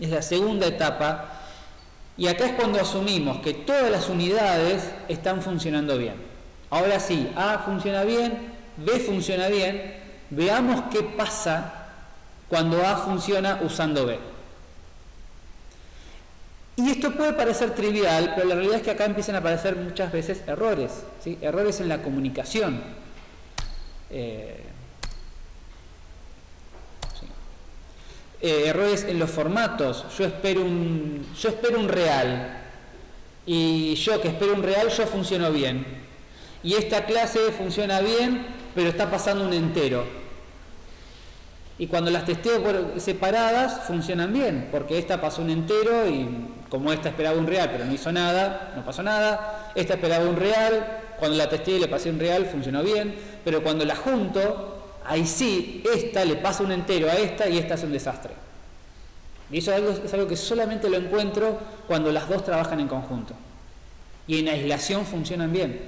Es la segunda etapa y acá es cuando asumimos que todas las unidades están funcionando bien. Ahora sí, A funciona bien, B funciona bien, veamos qué pasa cuando A funciona usando B. Y esto puede parecer trivial, pero la realidad es que acá empiezan a aparecer muchas veces errores, ¿sí? Errores en la comunicación. Errores en los formatos. Yo espero un real y yo que espero un real, yo funciono bien. Y esta clase funciona bien, pero está pasando un entero. Y cuando las testeo por separadas, funcionan bien, porque esta pasó un entero y como esta esperaba un real, pero no hizo nada, no pasó nada. Esta esperaba un real, cuando la testeé y le pasé un real, funcionó bien. Pero cuando la junto, ahí sí, esta le pasa un entero a esta y esta es un desastre. Y eso es algo que solamente lo encuentro cuando las dos trabajan en conjunto. Y en aislación funcionan bien.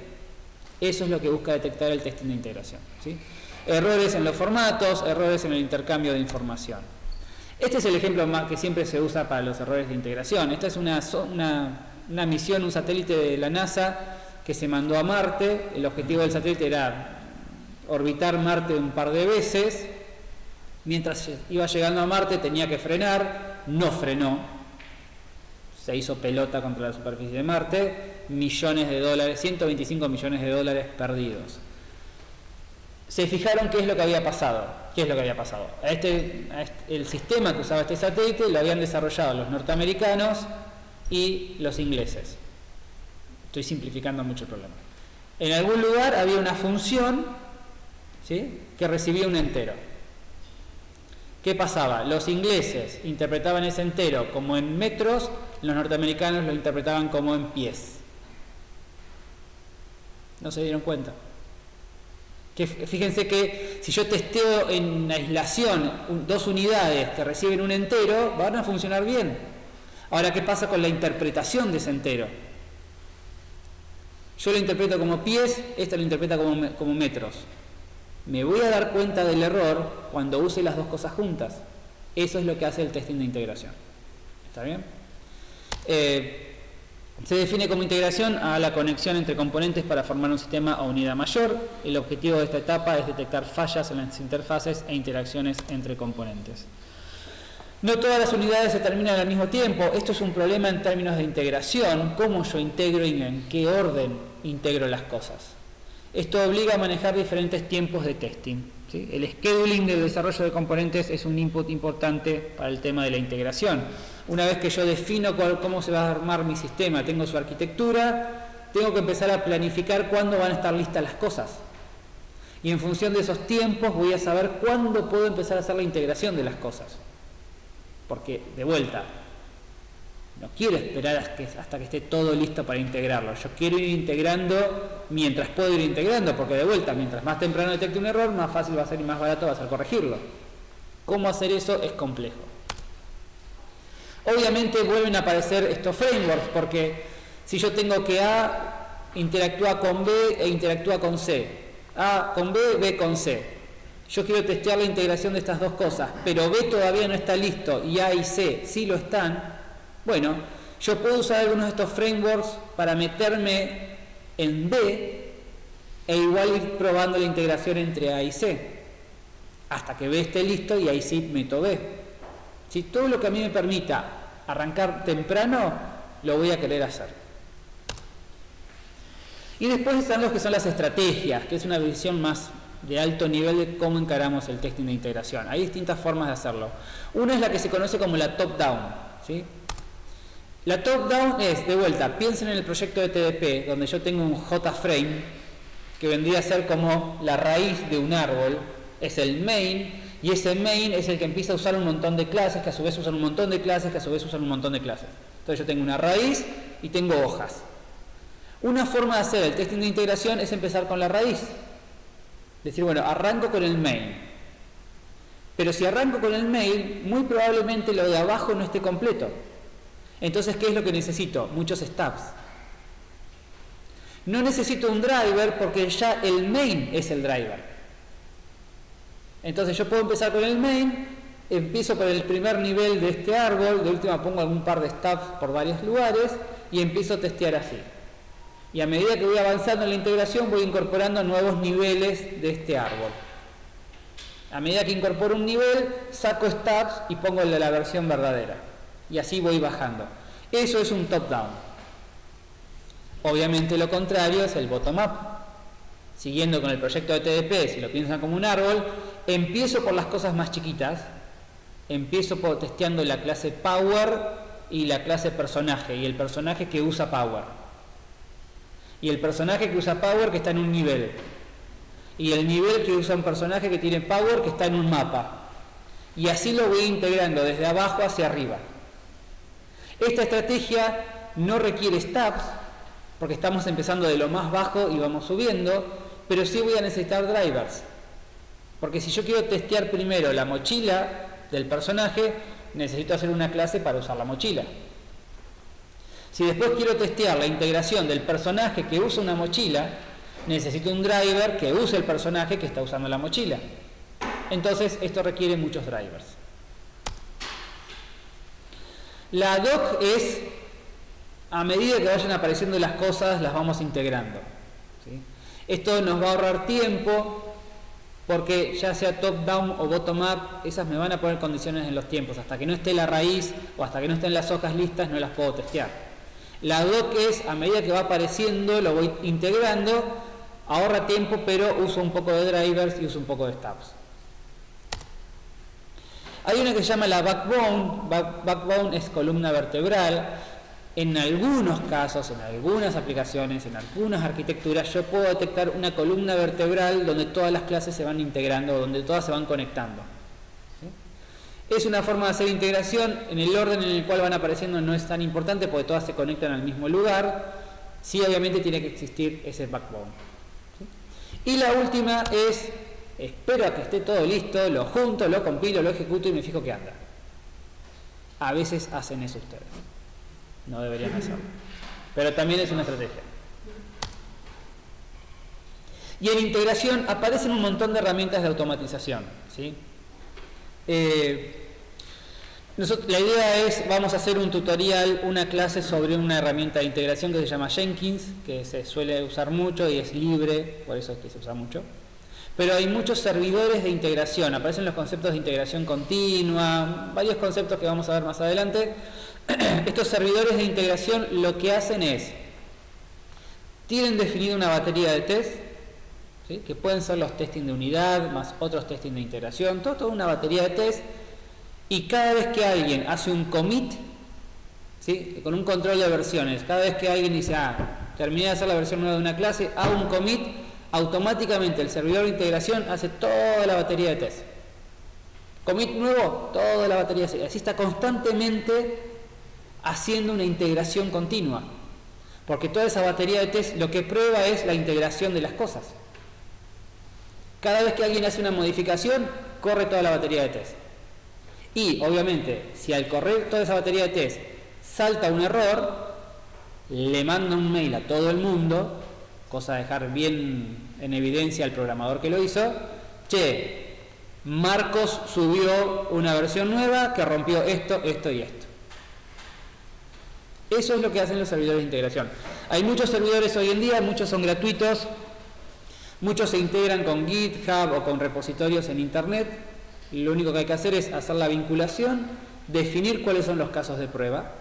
Eso es lo que busca detectar el testing de integración, ¿sí? Errores en los formatos, errores en el intercambio de información. Este es el ejemplo más que siempre se usa para los errores de integración. Esta es una misión, un satélite de la NASA que se mandó a Marte. El objetivo del satélite era orbitar Marte un par de veces. Mientras iba llegando a Marte tenía que frenar, no frenó. Se hizo pelota contra la superficie de Marte. Millones de dólares, 125 millones de dólares perdidos. Se fijaron qué es lo que había pasado. ¿Qué es lo que había pasado? El sistema que usaba este satélite lo habían desarrollado los norteamericanos y los ingleses. Estoy simplificando mucho el problema. En algún lugar había una función, ¿sí?, que recibía un entero. ¿Qué pasaba? Los ingleses interpretaban ese entero como en metros, los norteamericanos lo interpretaban como en pies. ¿No se dieron cuenta? Que fíjense que si yo testeo en aislación dos unidades que reciben un entero, van a funcionar bien. Ahora, ¿qué pasa con la interpretación de ese entero? Yo lo interpreto como pies, esta lo interpreta como metros. Me voy a dar cuenta del error cuando use las dos cosas juntas. Eso es lo que hace el testing de integración. ¿Está bien? Se define como integración a la conexión entre componentes para formar un sistema o unidad mayor. El objetivo de esta etapa es detectar fallas en las interfaces e interacciones entre componentes. No todas las unidades se terminan al mismo tiempo. Esto es un problema en términos de integración. ¿Cómo yo integro y en qué orden integro las cosas? Esto obliga a manejar diferentes tiempos de testing, ¿sí? El scheduling del desarrollo de componentes es un input importante para el tema de la integración. Una vez que yo defino cómo se va a armar mi sistema, tengo su arquitectura, tengo que empezar a planificar cuándo van a estar listas las cosas. Y en función de esos tiempos voy a saber cuándo puedo empezar a hacer la integración de las cosas. Porque, de vuelta, No quiero esperar hasta que esté todo listo para integrarlo. Yo quiero ir integrando mientras puedo ir integrando, porque de vuelta, mientras más temprano detecte un error, más fácil va a ser y más barato va a ser corregirlo. ¿Cómo hacer eso? Es complejo. Obviamente vuelven a aparecer estos frameworks, porque si yo tengo que A interactúa con B e interactúa con C, A con B, B con C. Yo quiero testear la integración de estas dos cosas, pero B todavía no está listo y A y C sí lo están. Bueno, yo puedo usar algunos de estos frameworks para meterme en B e igual ir probando la integración entre A y C, hasta que B esté listo y ahí sí meto B. Si todo lo que a mí me permita arrancar temprano, lo voy a querer hacer. Y después están los que son las estrategias, que es una visión más de alto nivel de cómo encaramos el testing de integración. Hay distintas formas de hacerlo. Una es la que se conoce como la top-down, ¿sí? La top-down es, de vuelta, piensen en el proyecto de TDP, donde yo tengo un JFrame, que vendría a ser como la raíz de un árbol, es el main, y ese main es el que empieza a usar un montón de clases, que a su vez usan un montón de clases, que a su vez usan un montón de clases. Entonces yo tengo una raíz y tengo hojas. Una forma de hacer el testing de integración es empezar con la raíz. Decir, bueno, arranco con el main. Pero si arranco con el main, muy probablemente lo de abajo no esté completo. Entonces, ¿qué es lo que necesito? Muchos stubs. No necesito un driver porque ya el main es el driver. Entonces yo puedo empezar con el main, empiezo por el primer nivel de este árbol, de última pongo algún par de stubs por varios lugares y empiezo a testear así. Y a medida que voy avanzando en la integración voy incorporando nuevos niveles de este árbol. A medida que incorporo un nivel, saco stubs y pongo el de la versión verdadera. Y así voy bajando. Eso es un top-down. Obviamente lo contrario es el bottom-up. Siguiendo con el proyecto de TDP, si lo piensan como un árbol, empiezo por las cosas más chiquitas. Empiezo testeando la clase Power y la clase Personaje, y el personaje que usa Power. Y el personaje que usa Power que está en un nivel. Y el nivel que usa un personaje que tiene Power que está en un mapa. Y así lo voy integrando desde abajo hacia arriba. Esta estrategia no requiere stubs, porque estamos empezando de lo más bajo y vamos subiendo, pero sí voy a necesitar drivers. Porque si yo quiero testear primero la mochila del personaje, necesito hacer una clase para usar la mochila. Si después quiero testear la integración del personaje que usa una mochila, necesito un driver que use el personaje que está usando la mochila. Entonces, esto requiere muchos drivers. La ad hoc es, a medida que vayan apareciendo las cosas, las vamos integrando, ¿sí? Esto nos va a ahorrar tiempo, porque ya sea top-down o bottom-up, esas me van a poner condiciones en los tiempos. Hasta que no esté la raíz o hasta que no estén las hojas listas, no las puedo testear. La ad hoc es, a medida que va apareciendo, lo voy integrando, ahorra tiempo, pero uso un poco de drivers y uso un poco de stubs. Hay una que se llama la backbone. Backbone es columna vertebral. En algunos casos, en algunas aplicaciones, en algunas arquitecturas, yo puedo detectar una columna vertebral donde todas las clases se van integrando, donde todas se van conectando. ¿Sí? Es una forma de hacer integración. En el orden en el cual van apareciendo no es tan importante porque todas se conectan al mismo lugar. Sí, obviamente tiene que existir ese backbone. ¿Sí? Y la última es, espero a que esté todo listo, lo junto, lo compilo, lo ejecuto y me fijo que anda. A veces hacen eso ustedes. No deberían hacerlo. Pero también es una estrategia. Y en integración aparecen un montón de herramientas de automatización, ¿sí? La idea es, vamos a hacer un tutorial, una clase sobre una herramienta de integración que se llama Jenkins, que se suele usar mucho y es libre, por eso es que se usa mucho. Pero hay muchos servidores de integración, aparecen los conceptos de integración continua, varios conceptos que vamos a ver más adelante. Estos servidores de integración lo que hacen es, tienen definida una batería de test, ¿sí? Que pueden ser los testing de unidad, más otros testing de integración, toda una batería de test, y cada vez que alguien hace un commit, ¿sí? Con un control de versiones, cada vez que alguien dice, terminé de hacer la versión nueva de una clase, hago un commit, automáticamente el servidor de integración hace toda la batería de test. Commit nuevo, toda la batería, así está constantemente haciendo una integración continua. Porque toda esa batería de test lo que prueba es la integración de las cosas. Cada vez que alguien hace una modificación, corre toda la batería de test. Y, obviamente, si al correr toda esa batería de test salta un error, le manda un mail a todo el mundo, cosa de dejar bien en evidencia al programador que lo hizo, che, Marcos subió una versión nueva que rompió esto, esto y esto. Eso es lo que hacen los servidores de integración. Hay muchos servidores hoy en día, muchos son gratuitos, muchos se integran con GitHub o con repositorios en Internet. Lo único que hay que hacer es hacer la vinculación, definir cuáles son los casos de prueba.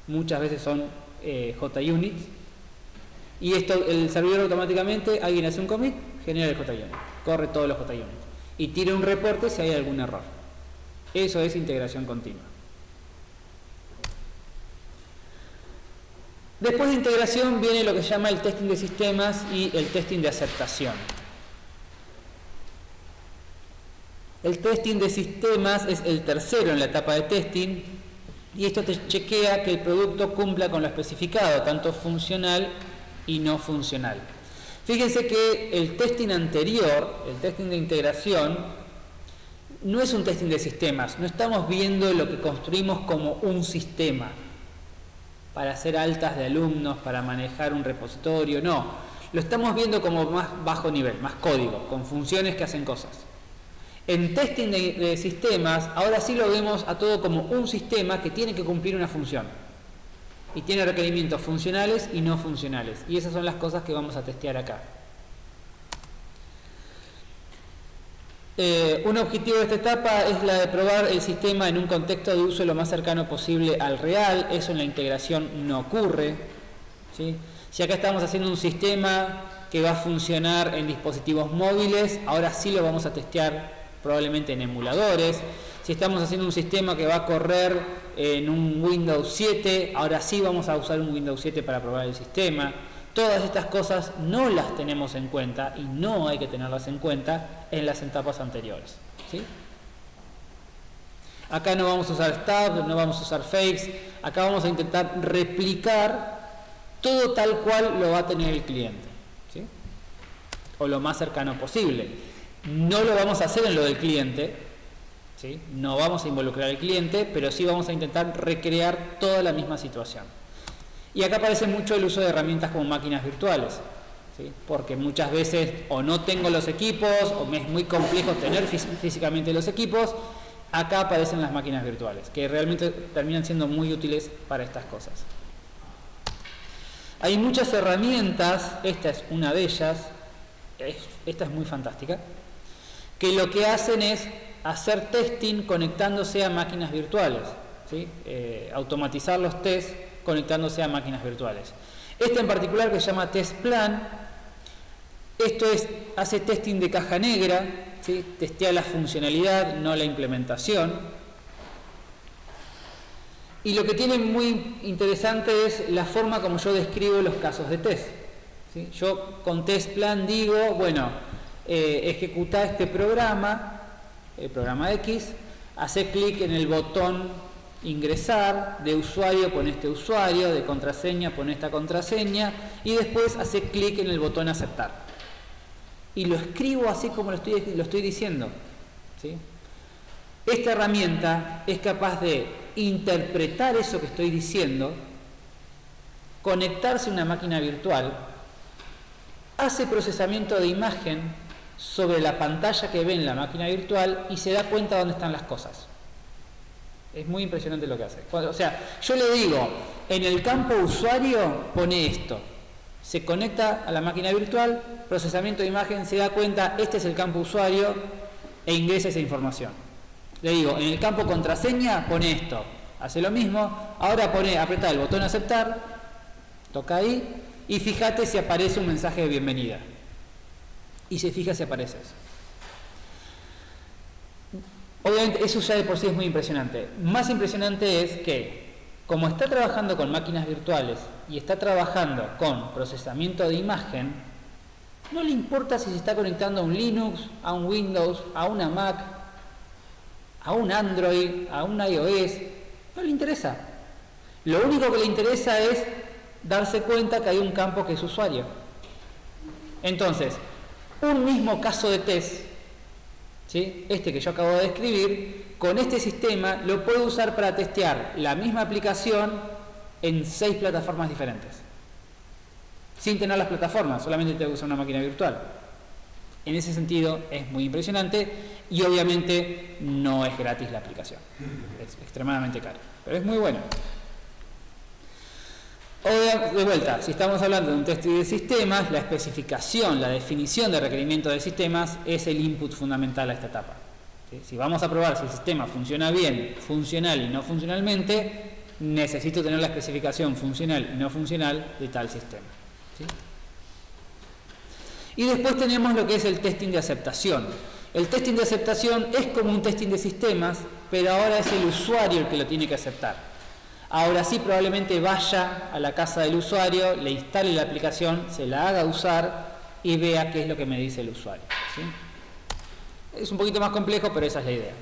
Muchas veces son JUnits. Y esto, el servidor automáticamente, alguien hace un commit, genera el JUnit, corre todos los JUnits y tira un reporte si hay algún error. Eso es integración continua. Después de integración viene lo que se llama el testing de sistemas y el testing de aceptación. El testing de sistemas es el tercero en la etapa de testing y esto te chequea que el producto cumpla con lo especificado, tanto funcional y no funcional. Fíjense que el testing anterior, el testing de integración, no es un testing de sistemas, no estamos viendo lo que construimos como un sistema para hacer altas de alumnos, para manejar un repositorio, no. Lo estamos viendo como más bajo nivel, más código, con funciones que hacen cosas. En testing de sistemas, ahora sí lo vemos a todo como un sistema que tiene que cumplir una función. Y tiene requerimientos funcionales y no funcionales. Y esas son las cosas que vamos a testear acá. Un objetivo de esta etapa es la de probar el sistema en un contexto de uso lo más cercano posible al real. Eso en la integración no ocurre, ¿sí? Si acá estamos haciendo un sistema que va a funcionar en dispositivos móviles, ahora sí lo vamos a testear probablemente en emuladores. Si estamos haciendo un sistema que va a correr en un Windows 7, ahora sí vamos a usar un Windows 7 para probar el sistema. Todas estas cosas no las tenemos en cuenta y no hay que tenerlas en cuenta en las etapas anteriores, ¿sí? Acá no vamos a usar stubs, no vamos a usar fakes, acá vamos a intentar replicar todo tal cual lo va a tener el cliente, ¿sí? O lo más cercano posible. No lo vamos a hacer en lo del cliente, ¿sí? No vamos a involucrar al cliente, pero sí vamos a intentar recrear toda la misma situación. Y acá aparece mucho el uso de herramientas como máquinas virtuales, ¿sí? Porque muchas veces o no tengo los equipos o me es muy complejo tener físicamente los equipos. Acá aparecen las máquinas virtuales, que realmente terminan siendo muy útiles para estas cosas. Hay muchas herramientas, esta es una de ellas, esta es muy fantástica, que lo que hacen es hacer testing conectándose a máquinas virtuales, ¿sí? Automatizar los tests conectándose a máquinas virtuales. Esta en particular, que se llama TestPlan, esto hace testing de caja negra, ¿sí? Testea la funcionalidad, no la implementación. Y lo que tiene muy interesante es la forma como yo describo los casos de test, ¿sí? Yo con TestPlan digo, bueno, ejecuta este programa, el programa X, hace clic en el botón ingresar, de usuario pone este usuario, de contraseña pone esta contraseña y después hace clic en el botón aceptar. Y lo escribo así como lo estoy diciendo, ¿sí? Esta herramienta es capaz de interpretar eso que estoy diciendo, conectarse a una máquina virtual, hace procesamiento de imagen sobre la pantalla que ve en la máquina virtual y se da cuenta dónde están las cosas. Es muy impresionante lo que hace. O sea, yo le digo, en el campo usuario pone esto. Se conecta a la máquina virtual, procesamiento de imagen, se da cuenta, este es el campo usuario e ingresa esa información. Le digo, en el campo contraseña pone esto. Hace lo mismo. Ahora apretá el botón aceptar, toca ahí y fíjate si aparece un mensaje de bienvenida. Y se fija si aparece eso. Obviamente eso ya de por sí es muy impresionante. Más impresionante es que, como está trabajando con máquinas virtuales y está trabajando con procesamiento de imagen, no le importa si se está conectando a un Linux, a un Windows, a una Mac, a un Android, a un iOS, no le interesa. Lo único que le interesa es darse cuenta que hay un campo que es usuario. Entonces, un mismo caso de test, ¿sí? Este que yo acabo de describir, con este sistema lo puedo usar para testear la misma aplicación en 6 plataformas diferentes. Sin tener las plataformas, solamente tengo que usar una máquina virtual. En ese sentido es muy impresionante y obviamente no es gratis la aplicación. Es extremadamente caro, pero es muy bueno. De vuelta, si estamos hablando de un test de sistemas, la especificación, la definición de requerimientos de sistemas es el input fundamental a esta etapa. ¿Sí? Si vamos a probar si el sistema funciona bien, funcional y no funcionalmente, necesito tener la especificación funcional y no funcional de tal sistema. ¿Sí? Y después tenemos lo que es el testing de aceptación. El testing de aceptación es como un testing de sistemas, pero ahora es el usuario el que lo tiene que aceptar. Ahora sí, probablemente vaya a la casa del usuario, le instale la aplicación, se la haga usar y vea qué es lo que me dice el usuario. ¿Sí? Es un poquito más complejo, pero esa es la idea.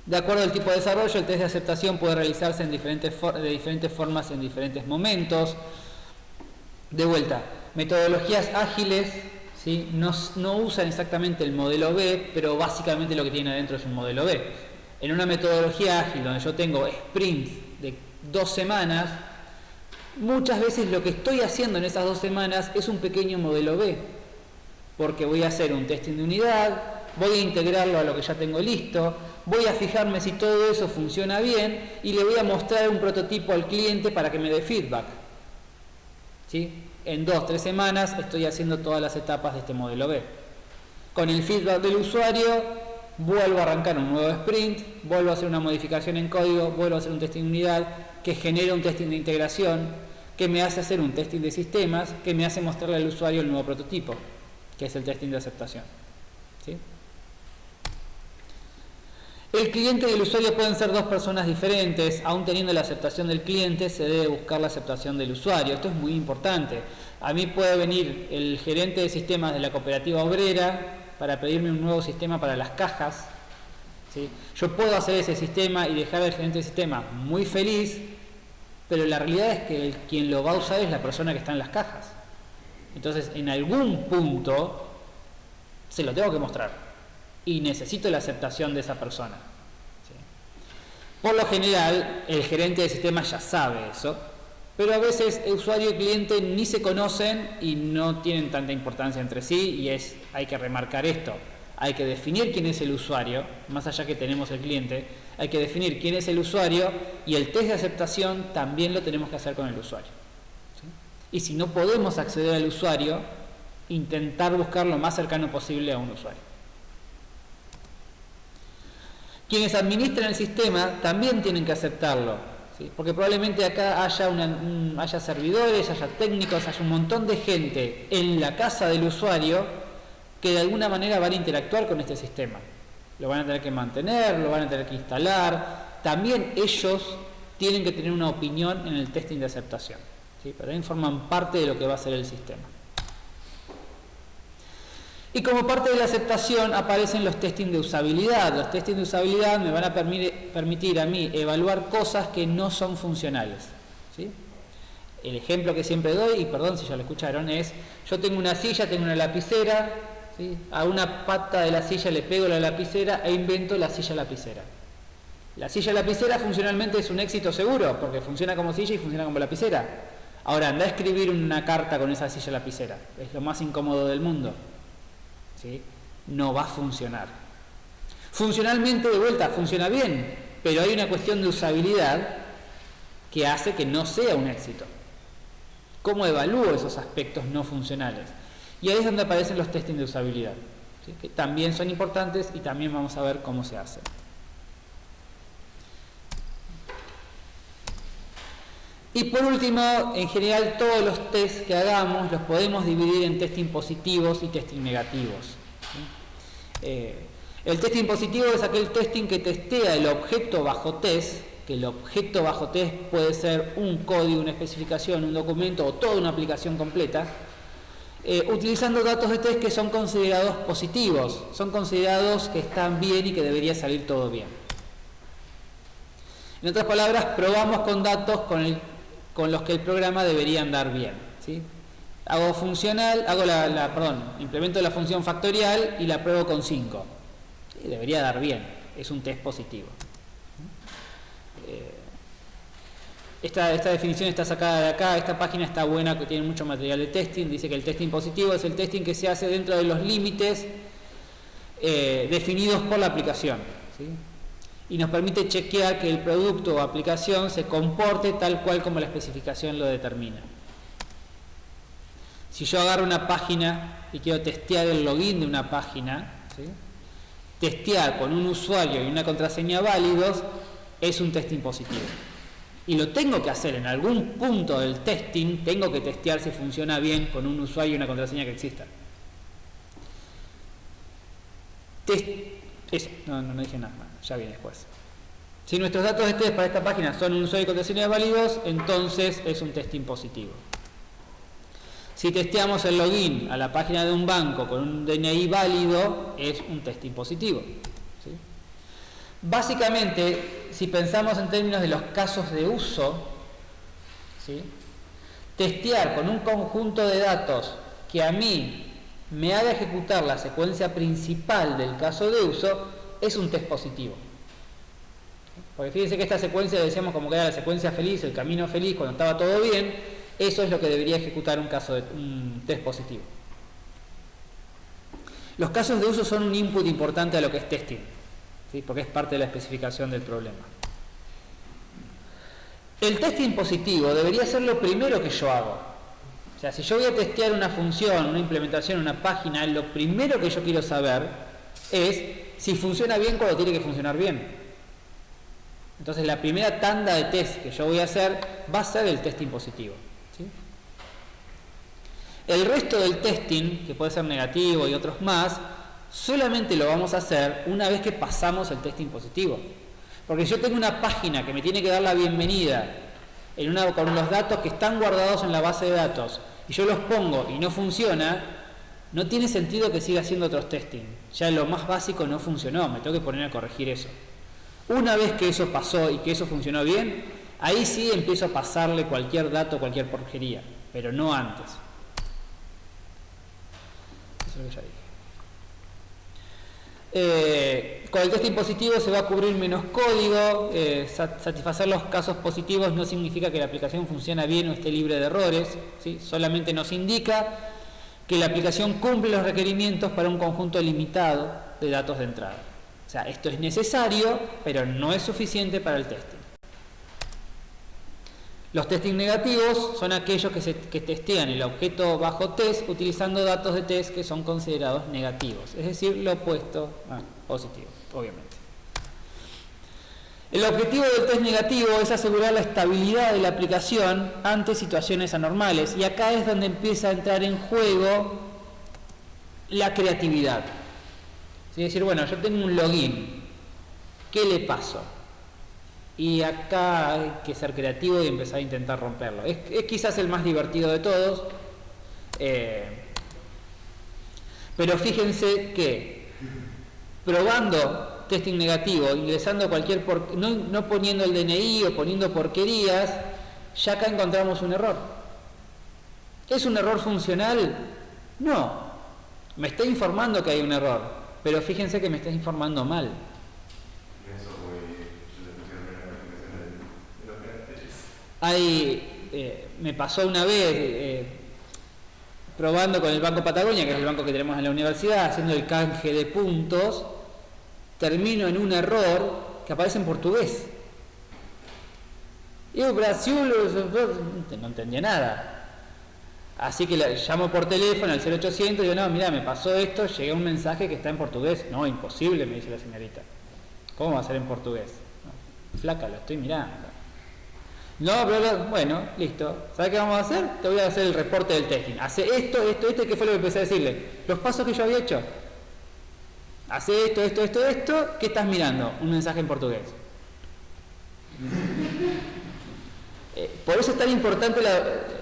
De acuerdo al tipo de desarrollo, el test de aceptación puede realizarse de diferentes formas en diferentes momentos. De vuelta, metodologías ágiles, ¿sí? no usan exactamente el modelo B, pero básicamente lo que tiene adentro es un modelo B. En una metodología ágil donde yo tengo sprints de 2 semanas, muchas veces lo que estoy haciendo en esas 2 semanas es un pequeño modelo B, porque voy a hacer un testing de unidad, voy a integrarlo a lo que ya tengo listo, voy a fijarme si todo eso funciona bien y le voy a mostrar un prototipo al cliente para que me dé feedback. ¿Sí? En 2-3 semanas estoy haciendo todas las etapas de este modelo B. Con el feedback del usuario vuelvo a arrancar un nuevo sprint, vuelvo a hacer una modificación en código, vuelvo a hacer un testing de unidad que genera un testing de integración, que me hace hacer un testing de sistemas, que me hace mostrarle al usuario el nuevo prototipo, que es el testing de aceptación. ¿Sí? El cliente y el usuario pueden ser 2 personas diferentes. Aún teniendo la aceptación del cliente, se debe buscar la aceptación del usuario. Esto es muy importante. A mí puede venir el gerente de sistemas de la cooperativa obrera para pedirme un nuevo sistema para las cajas. ¿Sí? Yo puedo hacer ese sistema y dejar al gerente de sistema muy feliz, pero la realidad es que quien lo va a usar es la persona que está en las cajas. Entonces, en algún punto, se lo tengo que mostrar. Y necesito la aceptación de esa persona. ¿Sí? Por lo general, el gerente de sistemas ya sabe eso, pero a veces el usuario y cliente ni se conocen y no tienen tanta importancia entre sí, y hay que remarcar esto. Hay que definir quién es el usuario, más allá que tenemos el cliente, hay que definir quién es el usuario, y el test de aceptación también lo tenemos que hacer con el usuario. ¿Sí? Y si no podemos acceder al usuario, intentar buscar lo más cercano posible a un usuario. Quienes administran el sistema también tienen que aceptarlo. ¿Sí? Porque probablemente acá haya servidores, haya técnicos, haya un montón de gente en la casa del usuario que de alguna manera van a interactuar con este sistema. Lo van a tener que mantener, lo van a tener que instalar. También ellos tienen que tener una opinión en el testing de aceptación. ¿Sí? Pero también forman parte de lo que va a ser el sistema. Y como parte de la aceptación aparecen los testing de usabilidad. Los testing de usabilidad me van a permitir a mí evaluar cosas que no son funcionales. ¿Sí? El ejemplo que siempre doy, y perdón si ya lo escucharon, es: yo tengo una silla, tengo una lapicera, ¿sí? A una pata de la silla le pego la lapicera e invento la silla lapicera. La silla lapicera funcionalmente es un éxito seguro, porque funciona como silla y funciona como lapicera. Ahora, anda a escribir una carta con esa silla lapicera. Es lo más incómodo del mundo. ¿Sí? No va a funcionar. Funcionalmente, de vuelta, funciona bien, pero hay una cuestión de usabilidad que hace que no sea un éxito. ¿Cómo evalúo esos aspectos no funcionales? Y ahí es donde aparecen los testing de usabilidad, ¿sí? Que también son importantes y también vamos a ver cómo se hacen. Y por último, en general todos los tests que hagamos los podemos dividir en testing positivos y testing negativos. ¿Sí? El testing positivo es aquel testing que testea el objeto bajo test, que el objeto bajo test puede ser un código, una especificación, un documento o toda una aplicación completa, utilizando datos de test que son considerados positivos, son considerados que están bien y que debería salir todo bien. En otras palabras, probamos con datos con los que el programa debería andar bien, ¿sí? Hago funcional, implemento la función factorial y la pruebo con 5. Sí, debería dar bien, es un test positivo. Esta definición está sacada de acá, esta página está buena, que tiene mucho material de testing, dice que el testing positivo es el testing que se hace dentro de los límites definidos por la aplicación, ¿sí? Y nos permite chequear que el producto o aplicación se comporte tal cual como la especificación lo determina. Si yo agarro una página y quiero testear el login de una página, ¿sí? Testear con un usuario y una contraseña válidos es un testing positivo. Y lo tengo que hacer en algún punto del testing, tengo que testear si funciona bien con un usuario y una contraseña que exista. Eso, no dije nada más, ya viene después. Si nuestros datos de test para esta página son un usuario y contraseña válidos, entonces es un testing positivo. Si testeamos el login a la página de un banco con un DNI válido, es un testing positivo, ¿sí? Básicamente, si pensamos en términos de los casos de uso, ¿sí? Testear con un conjunto de datos que a mí me haga ejecutar la secuencia principal del caso de uso es un test positivo. Porque fíjense que esta secuencia decíamos como que era la secuencia feliz, el camino feliz, cuando estaba todo bien, eso es lo que debería ejecutar un test positivo. Los casos de uso son un input importante a lo que es testing, ¿sí? Porque es parte de la especificación del problema. El testing positivo debería ser lo primero que yo hago. O sea, si yo voy a testear una función, una implementación, una página, lo primero que yo quiero saber es si funciona bien cuando tiene que funcionar bien. Entonces la primera tanda de test que yo voy a hacer va a ser el testing positivo, ¿sí? El resto del testing, que puede ser negativo y otros más, solamente lo vamos a hacer una vez que pasamos el testing positivo. Porque si yo tengo una página que me tiene que dar la bienvenida con los datos que están guardados en la base de datos y yo los pongo y no funciona, no tiene sentido que siga haciendo otros testing. Ya lo más básico no funcionó, me tengo que poner a corregir eso. Una vez que eso pasó y que eso funcionó bien, ahí sí empiezo a pasarle cualquier dato, cualquier porquería, pero no antes. Eso es lo que ya dije. Con el testing positivo se va a cubrir menos código. Satisfacer los casos positivos no significa que la aplicación funciona bien o esté libre de errores, ¿sí? Solamente nos indica que la aplicación cumple los requerimientos para un conjunto limitado de datos de entrada. O sea, esto es necesario, pero no es suficiente para el testing. Los testing negativos son aquellos que testean el objeto bajo test utilizando datos de test que son considerados negativos, es decir, lo opuesto a positivo, obviamente. El objetivo del test negativo es asegurar la estabilidad de la aplicación ante situaciones anormales, y acá es donde empieza a entrar en juego la creatividad. Es decir, bueno, yo tengo un login, ¿qué le paso? Y acá hay que ser creativo y empezar a intentar romperlo. Es quizás el más divertido de todos, pero fíjense que probando testing negativo, ingresando no poniendo el DNI o poniendo porquerías, ya acá encontramos un error. ¿Es un error funcional? No. Me está informando que hay un error, pero fíjense que me está informando mal. Me pasó una vez probando con el Banco Patagonia, que es el banco que tenemos en la universidad, haciendo el canje de puntos, termino en un error que aparece en portugués. Y Brasil no entendía nada. Así que llamo por teléfono al 0800 y digo, no, mira, me pasó esto, llegué a un mensaje que está en portugués. No, imposible, me dice la señorita. ¿Cómo va a ser en portugués? No, flaca, lo estoy mirando. No, pero bueno, listo. ¿Sabes qué vamos a hacer? Te voy a hacer el reporte del testing. Hace esto, ¿qué fue lo que empecé a decirle? Los pasos que yo había hecho. Hace esto, ¿qué estás mirando? Un mensaje en portugués. Por eso es tan importante,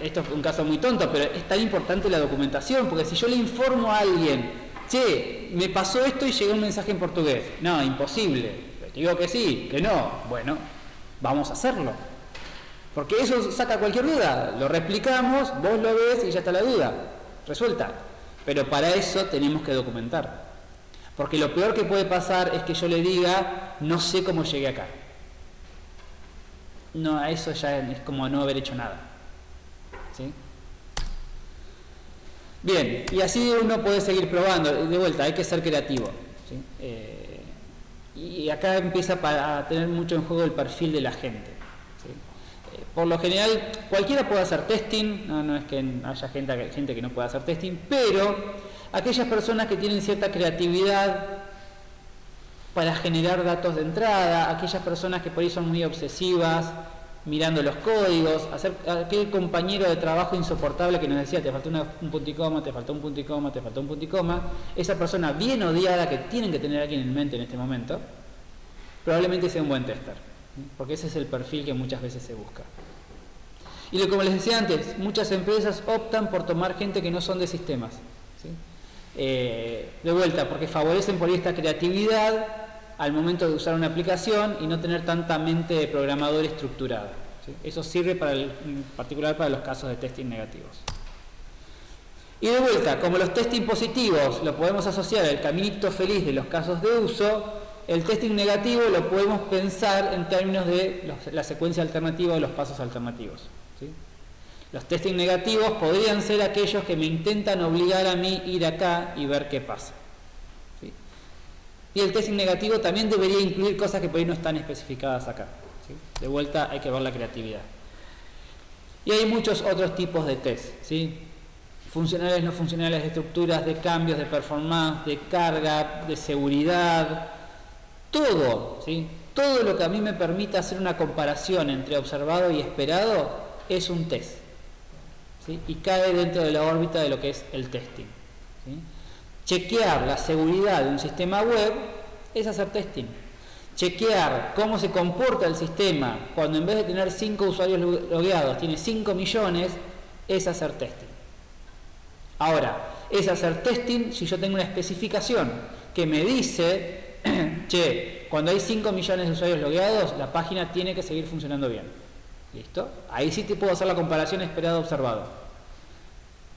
esto es un caso muy tonto, pero es tan importante la documentación, porque si yo le informo a alguien, che, me pasó esto y llegó un mensaje en portugués. No, imposible. Te digo que sí, que no. Bueno, vamos a hacerlo. Porque eso saca cualquier duda. Lo replicamos, vos lo ves y ya está la duda resuelta. Pero para eso tenemos que documentar. Porque lo peor que puede pasar es que yo le diga, no sé cómo llegué acá. No, a eso ya es como no haber hecho nada. ¿Sí? Bien, y así uno puede seguir probando. De vuelta, hay que ser creativo. ¿Sí? Y acá empieza a tener mucho en juego el perfil de la gente. ¿Sí? Por lo general, cualquiera puede hacer testing, no es que haya gente que no pueda hacer testing, pero aquellas personas que tienen cierta creatividad para generar datos de entrada, aquellas personas que por ahí son muy obsesivas, mirando los códigos, aquel compañero de trabajo insoportable que nos decía, te faltó un punto y coma, te faltó un punto y coma, te faltó un punto y coma, esa persona bien odiada que tienen que tener aquí en mente en este momento, probablemente sea un buen tester, porque ese es el perfil que muchas veces se busca. Y como les decía antes, muchas empresas optan por tomar gente que no son de sistemas, ¿sí? De vuelta, porque favorecen por ahí esta creatividad al momento de usar una aplicación y no tener tanta mente de programador estructurada, ¿sí? Eso sirve en particular para los casos de testing negativos. Y de vuelta, como los testing positivos lo podemos asociar al caminito feliz de los casos de uso, el testing negativo lo podemos pensar en términos de la secuencia alternativa o los pasos alternativos, ¿sí? Los testing negativos podrían ser aquellos que me intentan obligar a mí ir acá y ver qué pasa. ¿Sí? Y el testing negativo también debería incluir cosas que por ahí no están especificadas acá, ¿sí? De vuelta hay que ver la creatividad. Y hay muchos otros tipos de test, ¿sí? Funcionales, no funcionales, de estructuras, de cambios, de performance, de carga, de seguridad, todo, ¿sí? Todo lo que a mí me permita hacer una comparación entre observado y esperado es un test, ¿sí? Y cae dentro de la órbita de lo que es el testing, ¿sí? Chequear la seguridad de un sistema web es hacer testing. Chequear cómo se comporta el sistema cuando en vez de tener 5 usuarios logueados tiene 5 millones es hacer testing. Ahora, es hacer testing si yo tengo una especificación que me dice che, cuando hay 5 millones de usuarios logueados, la página tiene que seguir funcionando bien. ¿Listo? Ahí sí te puedo hacer la comparación esperado-observado.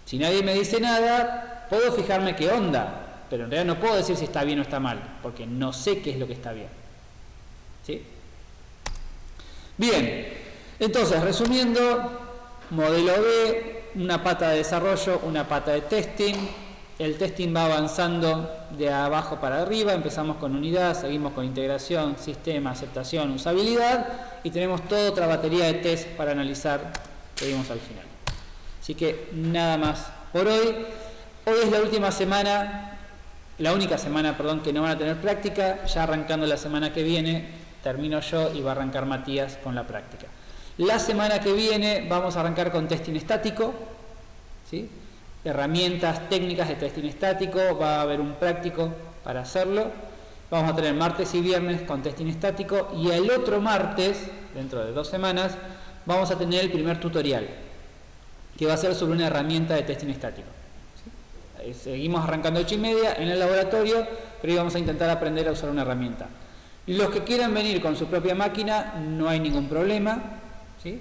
Si nadie me dice nada, puedo fijarme qué onda, pero en realidad no puedo decir si está bien o está mal, porque no sé qué es lo que está bien. ¿Sí? Bien, entonces, resumiendo, modelo B, una pata de desarrollo, una pata de testing. El testing va avanzando de abajo para arriba, empezamos con unidad, seguimos con integración, sistema, aceptación, usabilidad y tenemos toda otra batería de test para analizar que vimos al final. Así que nada más por hoy. Hoy es la única semana que no van a tener práctica. Ya arrancando la semana que viene termino yo y va a arrancar Matías con la práctica. La semana que viene vamos a arrancar con testing estático, ¿sí? Herramientas técnicas de testing estático, va a haber un práctico para hacerlo. Vamos a tener martes y viernes con testing estático y el otro martes, dentro de 2 semanas, vamos a tener el primer tutorial que va a ser sobre una herramienta de testing estático. ¿Sí? Seguimos arrancando 8:30 en el laboratorio, pero hoy vamos a intentar aprender a usar una herramienta. Los que quieran venir con su propia máquina, no hay ningún problema, ¿sí?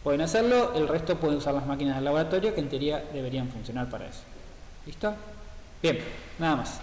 Pueden hacerlo, el resto pueden usar las máquinas del laboratorio que en teoría deberían funcionar para eso. ¿Listo? Bien, nada más.